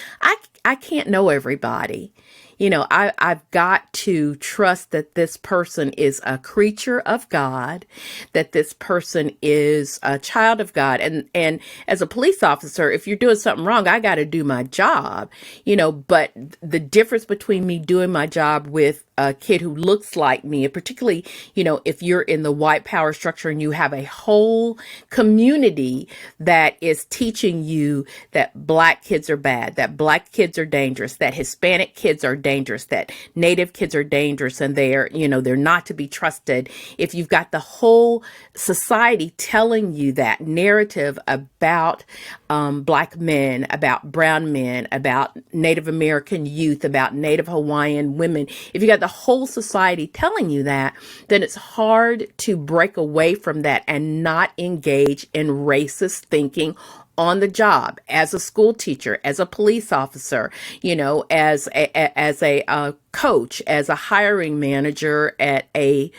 I can't know everybody. I've got to trust that this person is a creature of God, that this person is a child of God. And as a police officer, if you're doing something wrong, I got to do my job, but the difference between me doing my job with a kid who looks like me, and particularly, if you're in the white power structure and you have a whole community that is teaching you that Black kids are bad, that Black kids are dangerous, that Hispanic kids are dangerous, that Native kids are dangerous, and they're not to be trusted. If you've got the whole society telling you that narrative about Black men, about brown men, about Native American youth, about Native Hawaiian women, if you got the whole society telling you that, then it's hard to break away from that and not engage in racist thinking on the job, as a school teacher, as a police officer, as a coach, as a hiring manager at a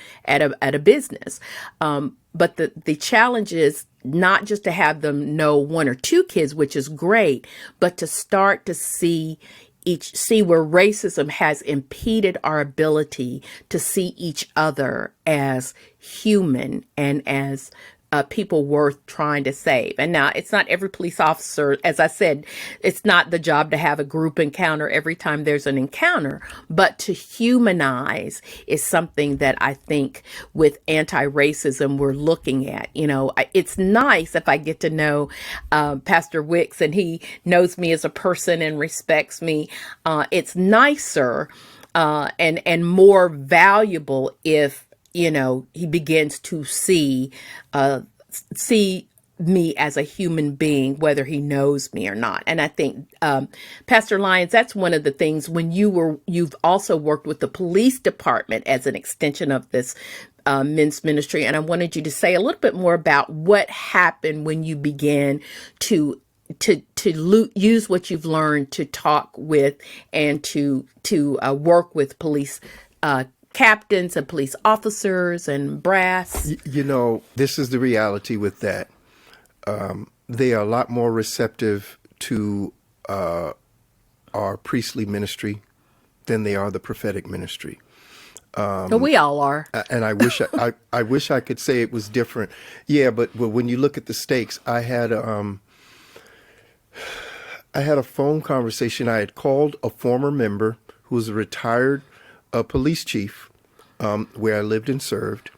business. But the challenge is not just to have them know one or two kids, which is great, but to start to see where racism has impeded our ability to see each other as human and as people worth trying to save. And now it's not every police officer, as I said, it's not the job to have a group encounter every time there's an encounter, but to humanize is something that I think with anti-racism we're looking at. It's nice if I get to know Pastor Wicks and he knows me as a person and respects me. It's nicer and more valuable if he begins to see me as a human being, whether he knows me or not. And I think, Pastor Lyons, that's one of the things when you've also worked with the police department as an extension of this men's ministry. And I wanted you to say a little bit more about what happened when you began to use what you've learned to talk with and to work with police captains and police officers and brass. This is the reality with that. They are a lot more receptive to our priestly ministry than they are the prophetic ministry. We all are. And I wish I could say it was different. Yeah, but when you look at the stakes, I had a phone conversation. I had called a former member who was a retired police chief where I lived and served.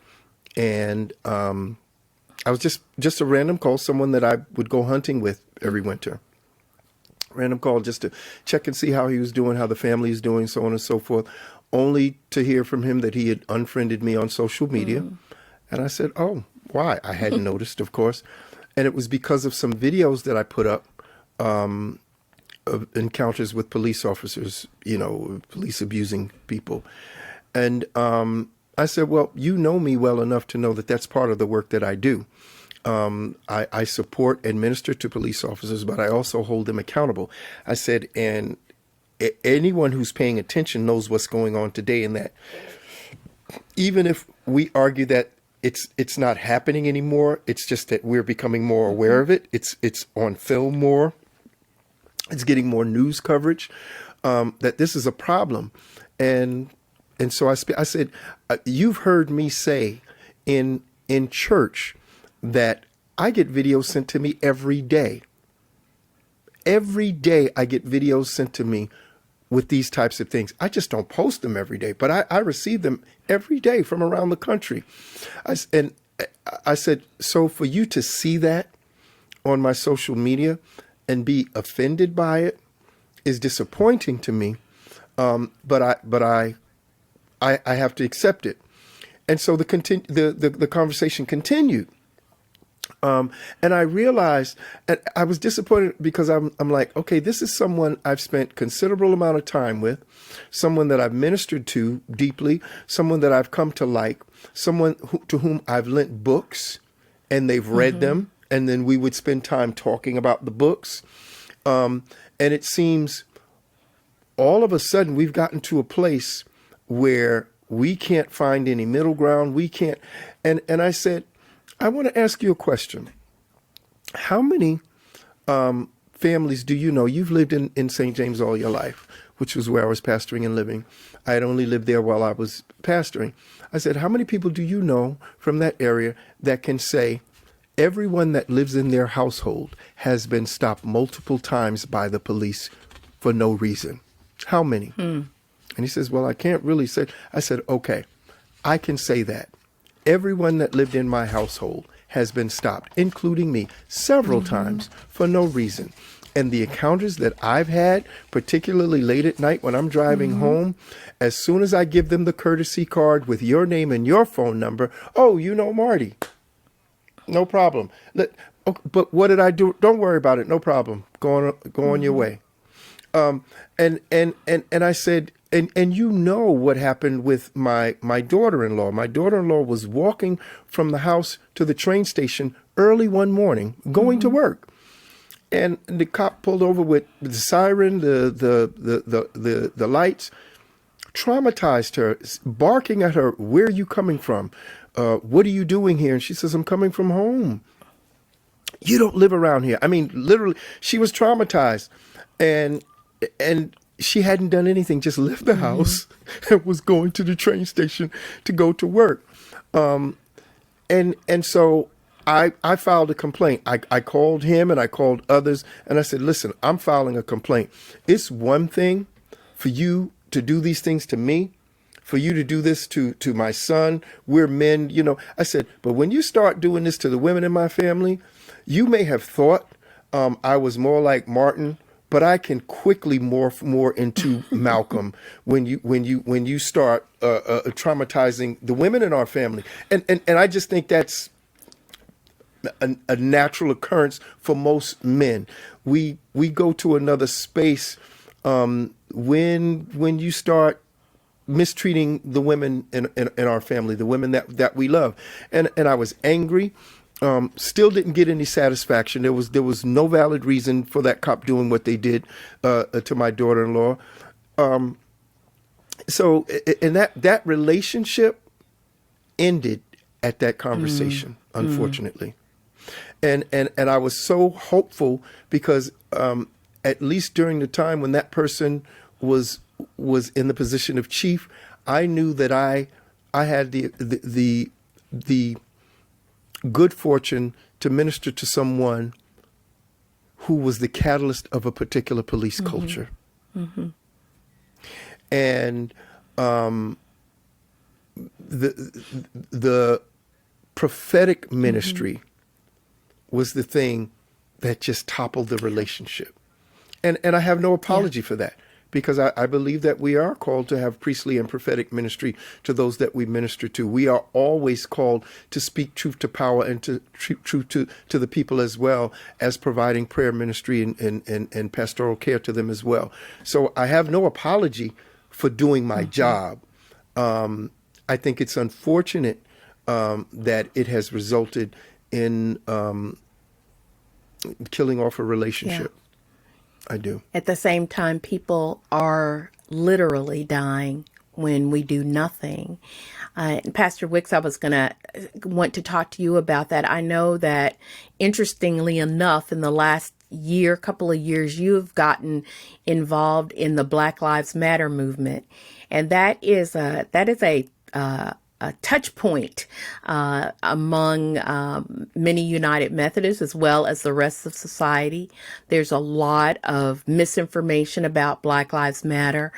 And I was just a random call, someone that I would go hunting with every winter. random call just to check and see how he was doing, how the family is doing, so on and so forth, only to hear from him that he had unfriended me on social media. And I said, oh, why? I hadn't noticed, of course. And it was because of some videos that I put up of encounters with police officers, police abusing people. And I said, well, you know me well enough to know that that's part of the work that I do. I support and minister to police officers, but I also hold them accountable. I said, and anyone who's paying attention knows what's going on today, in that even if we argue that it's not happening anymore, it's just that we're becoming more aware of it. It's on film more. It's getting more news coverage, that this is a problem. And so I said, you've heard me say in church that I get videos sent to me every day. Every day I get videos sent to me with these types of things. I just don't post them every day, but I receive them every day from around the country. I said, so for you to see that on my social media and be offended by it is disappointing to me. But I have to accept it. And so the conversation continued. And I realized, and I was disappointed because I'm like, okay, this is someone I've spent considerable amount of time with, someone that I've ministered to deeply, someone that I've come to like, someone to whom I've lent books and they've read them. And then we would spend time talking about the books. And it seems all of a sudden we've gotten to a place where we can't find any middle ground. We can't. And I said, I want to ask you a question. How many families do you know? You've lived in St. James all your life, which was where I was pastoring and living. I had only lived there while I was pastoring. I said, how many people do you know from that area that can say everyone that lives in their household has been stopped multiple times by the police for no reason? How many? And he says, well, I can't really say. I said, okay, I can say that. Everyone that lived in my household has been stopped, including me, several times for no reason. And the encounters that I've had, particularly late at night when I'm driving home, as soon as I give them the courtesy card with your name and your phone number, oh, you know Marty. No problem. But what did I do? Don't worry about it. No problem. Go on your way. And I said, and you know what happened with my daughter-in-law. My daughter-in-law was walking from the house to the train station early one morning, going to work. And the cop pulled over with the siren, the lights, traumatized her, barking at her, where are you coming from? What are you doing here? And she says, I'm coming from home. You don't live around here. I mean, literally, she was traumatized. And she hadn't done anything, just left the house and was going to the train station to go to work. And so I filed a complaint. I called him and I called others and I said, listen, I'm filing a complaint. It's one thing for you to do these things to me, for you to do this to my son. We're men, I said, but when you start doing this to the women in my family, you may have thought I was more like Martin, but I can quickly morph more into Malcolm when you start traumatizing the women in our family. And I just think that's a natural occurrence for most men. We go to another space when you start mistreating the women in our family, the women that we love. And I was angry. Still didn't get any satisfaction. There was no valid reason for that cop doing what they did to my daughter-in-law. So that relationship ended at that conversation, unfortunately. And I was so hopeful because at least during the time when that person was in the position of chief, I knew that I had the good fortune to minister to someone who was the catalyst of a particular police culture. And the prophetic ministry was the thing that just toppled the relationship. And I have no apology for that, because I believe that we are called to have priestly and prophetic ministry to those that we minister to. We are always called to speak truth to power and to truth to the people, as well as providing prayer ministry and pastoral care to them as well. So I have no apology for doing my job. I think it's unfortunate that it has resulted in killing off a relationship. I do. At the same time, people are literally dying when we do nothing. Pastor Wicks, I was going to want to talk to you about that. I know that, interestingly enough, in the last couple of years, you have gotten involved in the Black Lives Matter movement, and that is a touch point among many United Methodists, as well as the rest of society. There's a lot of misinformation about Black Lives Matter.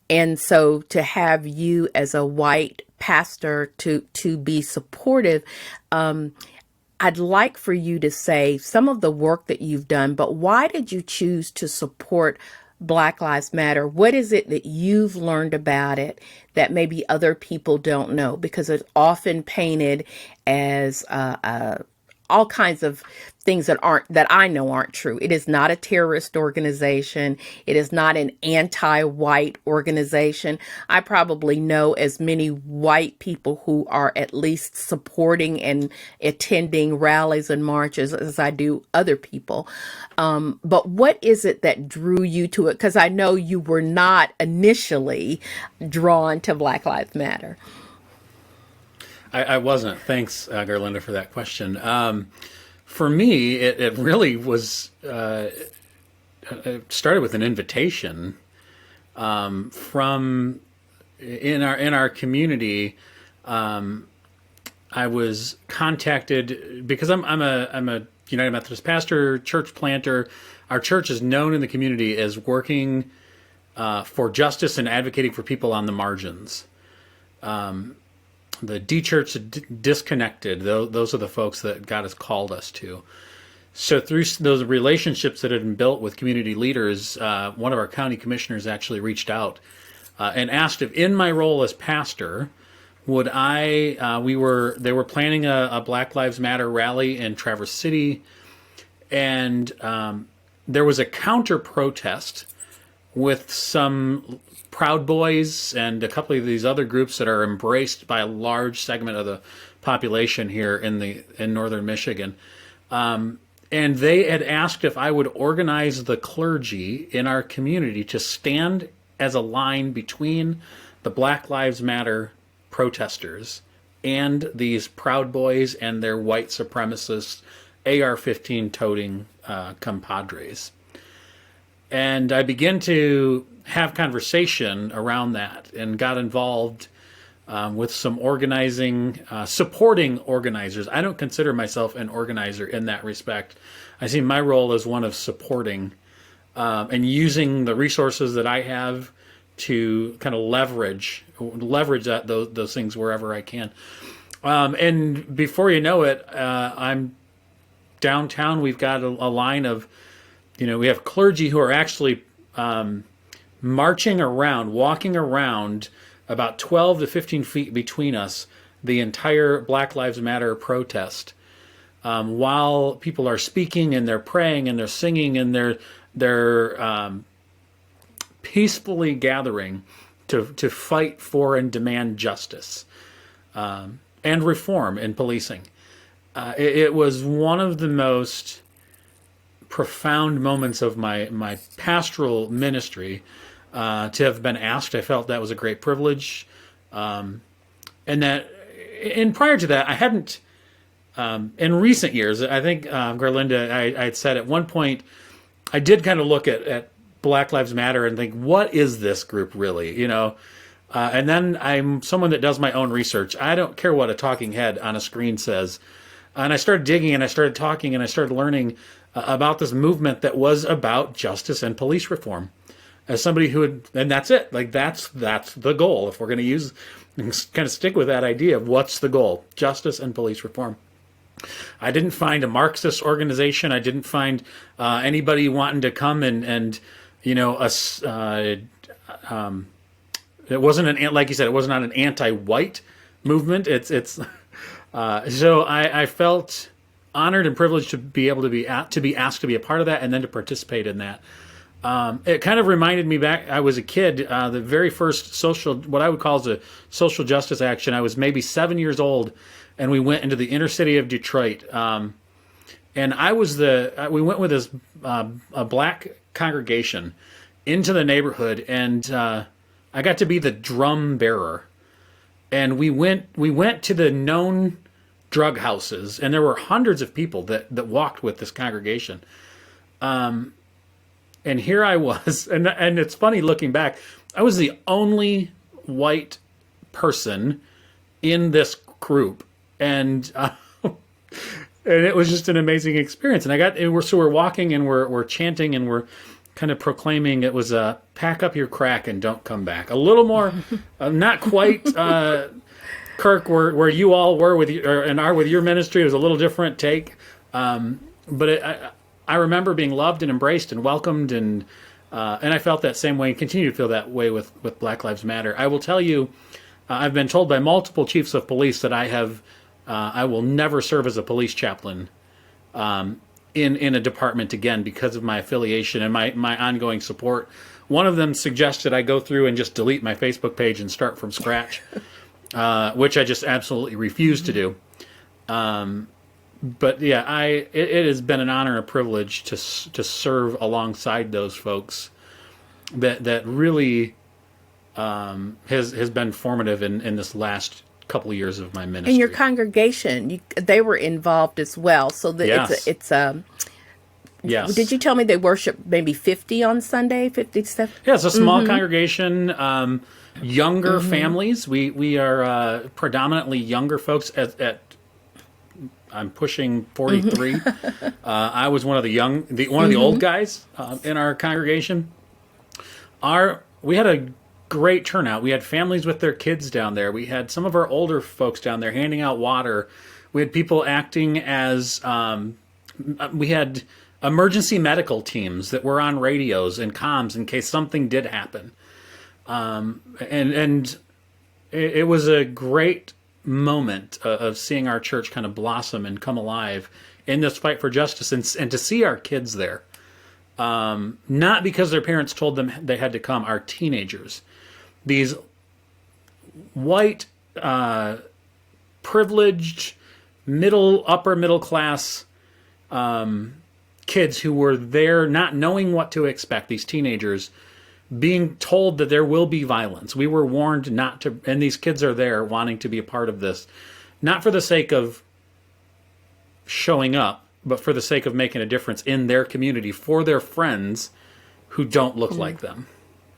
And so to have you as a white pastor to be supportive, I'd like for you to say some of the work that you've done, but why did you choose to support Black Lives Matter? What is it that you've learned about it that maybe other people don't know? Because it's often painted as all kinds of things that I know aren't true. It is not a terrorist organization. It is not an anti-white organization. I probably know as many white people who are at least supporting and attending rallies and marches as I do other people. But what is it that drew you to it? Because I know you were not initially drawn to Black Lives Matter. I wasn't. Thanks, Garlinda, for that question. For me, it really was. It started with an invitation from in our community. I was contacted because I'm a United Methodist pastor, church planter. Our church is known in the community as working for justice and advocating for people on the margins. The de-churched, disconnected, those are the folks that God has called us to. So through those relationships that had been built with community leaders, one of our county commissioners actually reached out and asked if, in my role as pastor, would they were planning a Black Lives Matter rally in Traverse City, and there was a counter protest with some Proud Boys and a couple of these other groups that are embraced by a large segment of the population here in northern Michigan. And they had asked if I would organize the clergy in our community to stand as a line between the Black Lives Matter protesters and these Proud Boys and their white supremacist AR-15 toting compadres. And I began to have conversation around that and got involved with some organizing, supporting organizers. I don't consider myself an organizer in that respect. I see my role as one of supporting and using the resources that I have to kind of leverage those things wherever I can. And before you know it, I'm downtown. We've got a line of, we have clergy who are actually marching around, walking around about 12 to 15 feet between us, the entire Black Lives Matter protest, while people are speaking and they're praying and they're singing and they're peacefully gathering to fight for and demand justice and reform in policing. It was one of the most profound moments of my pastoral ministry to have been asked. I felt that was a great privilege, and prior to that, I hadn't. In recent years, I think Garlinda, I had said at one point, I did kind of look at Black Lives Matter and think, what is this group really? And then I'm someone that does my own research. I don't care what a talking head on a screen says. And I started digging and I started talking and I started learning about this movement that was about justice and police reform. As somebody and that's it. Like that's the goal. If we're going to kind of stick with that idea of what's the goal, justice and police reform. I didn't find a Marxist organization. I didn't find anybody wanting to come and you know, it wasn't like you said, it was not an anti-white movement. It's so I felt honored and privileged to be able to be asked to be a part of that and then to participate in that. It kind of reminded me back. I was a kid. The very first what I would call as a social justice action. I was maybe 7 years old, and we went into the inner city of Detroit. And we went with this a black congregation into the neighborhood, and I got to be the drum bearer. And we went to the known drug houses, and there were hundreds of people that walked with this congregation. And here I was, and it's funny looking back, I was the only white person in this group, and it was just an amazing experience. And we're walking and we're chanting and we're kind of proclaiming it was a pack up your crack and don't come back. A little more, not quite, Kirk, where you all were and are with your ministry. It was a little different take, but I remember being loved and embraced and welcomed, and I felt that same way and continue to feel that way with Black Lives Matter. I will tell you, I've been told by multiple chiefs of police that I will never serve as a police chaplain in a department again because of my affiliation and my ongoing support. One of them suggested I go through and just delete my Facebook page and start from scratch, which I just absolutely refuse to do. But yeah, it has been an honor and a privilege to serve alongside those folks that really has been formative in this last couple of years of my ministry. And your congregation, they were involved as well. So Yes. Yes. Did you tell me they worship maybe 50 on Sunday, 50 stuff? Yeah, it's a small congregation, younger families. We are predominantly younger folks. I'm pushing 43. I was one of the old guys in our congregation. We had a great turnout. We had families with their kids down there. We had some of our older folks down there handing out water. We had people acting as we had emergency medical teams that were on radios and comms in case something did happen. And it was a great moment of seeing our church kind of blossom and come alive in this fight for justice, and to see our kids there, not because their parents told them they had to come, our teenagers, these white, privileged, upper middle class kids who were there not knowing what to expect, these teenagers being told that there will be violence. We were warned not to, and these kids are there wanting to be a part of this, not for the sake of showing up, but for the sake of making a difference in their community for their friends who don't look like them.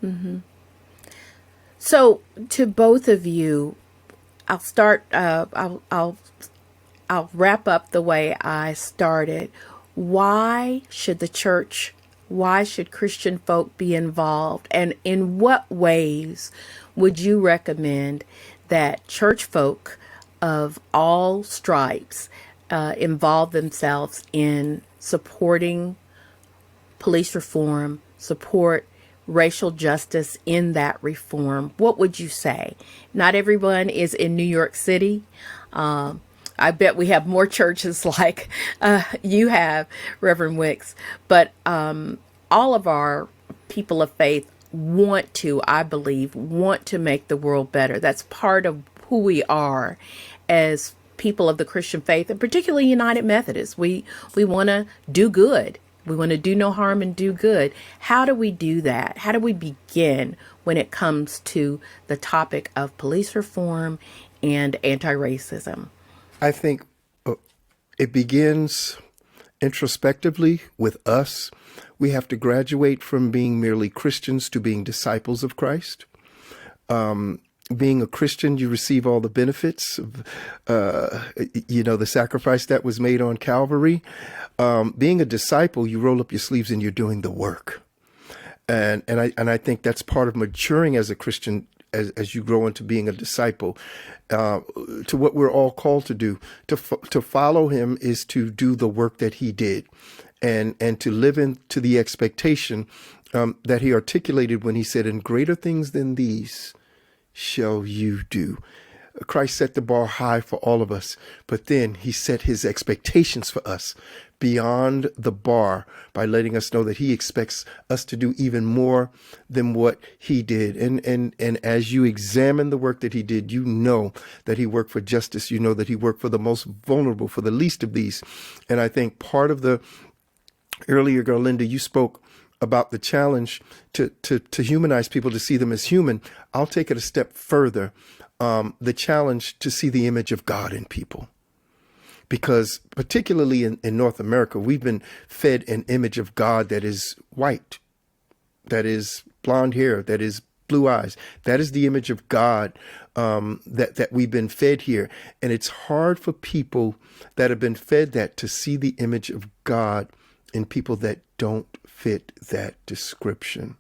Mm-hmm. So, to both of you, I'll start. I'll wrap up the way I started. Why should the church? Why should Christian folk be involved? And in what ways would you recommend that church folk of all stripes involve themselves in supporting police reform, support racial justice in that reform? What would you say? Not everyone is in New York City. I bet we have more churches like you have, Reverend Wicks. But all of our people of faith want to make the world better. That's part of who we are as people of the Christian faith, and particularly United Methodist. We want to do good. We want to do no harm and do good. How do we do that? How do we begin when it comes to the topic of police reform and anti-racism? I think it begins introspectively with us. We have to graduate from being merely Christians to being disciples of Christ. Being a Christian, you receive all the benefits of, the sacrifice that was made on Calvary. Being a disciple, you roll up your sleeves and you're doing the work. And I think that's part of maturing as a Christian, as you grow into being a disciple, to what we're all called to do. To follow him is to do the work that he did, and to live into the expectation that he articulated when he said, "And greater things than these shall you do." Christ set the bar high for all of us, but then he set his expectations for us beyond the bar by letting us know that he expects us to do even more than what he did. And as you examine the work that he did, you know that he worked for justice. You know that he worked for the most vulnerable, for the least of these. And I think part of the earlier, Garlinda, you spoke about the challenge to humanize people, to see them as human. I'll take it a step further. The challenge to see the image of God in people. Because particularly in North America, we've been fed an image of God that is white, that is blonde hair, that is blue eyes. That is the image of God that we've been fed here. And it's hard for people that have been fed that to see the image of God in people that don't fit that description.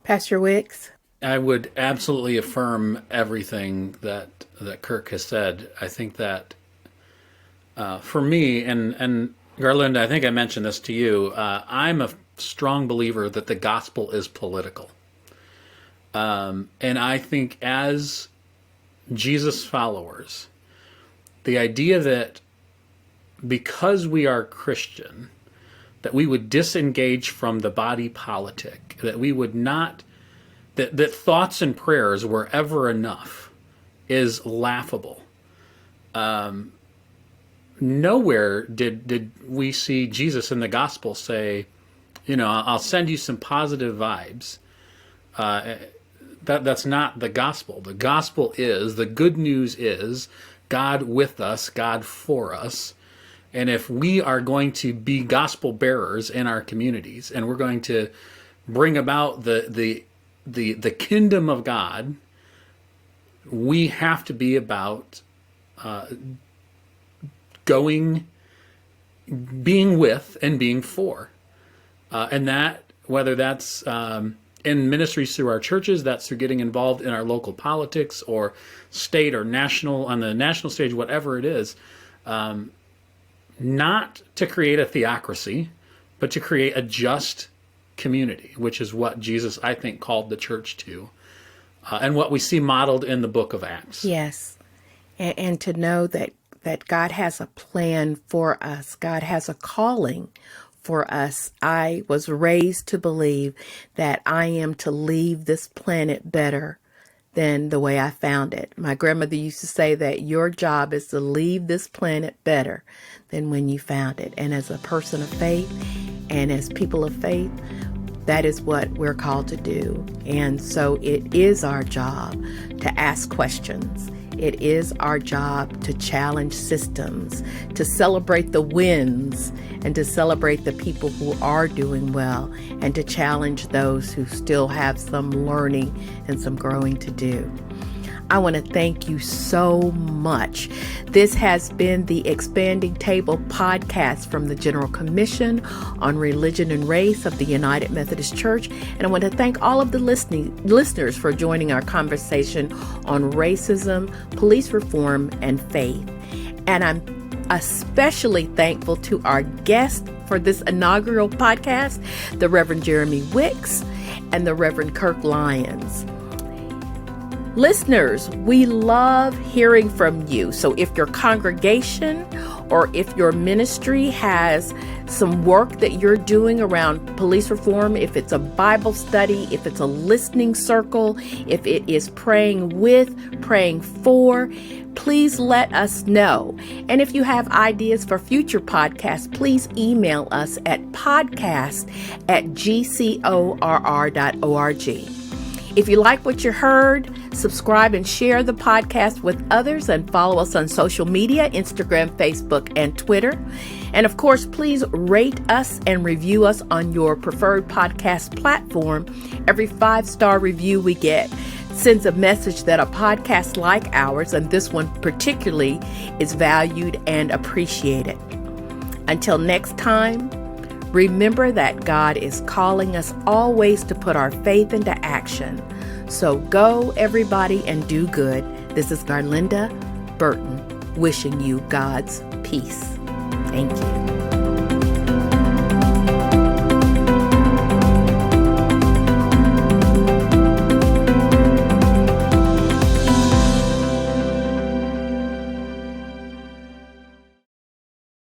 Pastor Wicks? I would absolutely affirm everything that Kirk has said. I think that for me, and Garland, I think I mentioned this to you, I'm a strong believer that the gospel is political. And I think as Jesus followers, the idea that because we are Christian, that we would disengage from the body politic, that we would not, that thoughts and prayers were ever enough, is laughable. Nowhere did we see Jesus in the gospel say, I'll send you some positive vibes. That's not the gospel. The gospel is, the good news is, God with us, God for us. And if we are going to be gospel bearers in our communities, and we're going to bring about the kingdom of God, we have to be about being with and being for. And that, whether that's in ministries through our churches, that's through getting involved in our local politics or state or national, on the national stage, whatever it is, not to create a theocracy, but to create a just community, which is what Jesus, I think, called the church to, and what we see modeled in the book of Acts. Yes. And to know that God has a plan for us. God has a calling for us. I was raised to believe that I am to leave this planet better than the way I found it. My grandmother used to say that your job is to leave this planet better than when you found it. And as a person of faith and as people of faith, that is what we're called to do. And so it is our job to ask questions. It is our job to challenge systems, to celebrate the wins, and to celebrate the people who are doing well, and to challenge those who still have some learning and some growing to do. I want to thank you so much. This has been the Expanding Table podcast from the General Commission on Religion and Race of the United Methodist Church. And I want to thank all of the listeners for joining our conversation on racism, police reform, and faith. And I'm especially thankful to our guest for this inaugural podcast, the Reverend Jeremy Wicks and the Reverend Kirk Lyons. Listeners, we love hearing from you. So if your congregation or if your ministry has some work that you're doing around police reform, if it's a Bible study, if it's a listening circle, if it is praying with, praying for, please let us know. And if you have ideas for future podcasts, please email us at podcast@gcorr.org. If you like what you heard, subscribe and share the podcast with others, and follow us on social media, Instagram, Facebook, and Twitter. And of course, please rate us and review us on your preferred podcast platform. Every 5-star review we get sends a message that a podcast like ours, and this one particularly, is valued and appreciated. Until next time, remember that God is calling us always to put our faith into action So go, everybody, and do good. This is Garlinda Burton wishing you God's peace. Thank you.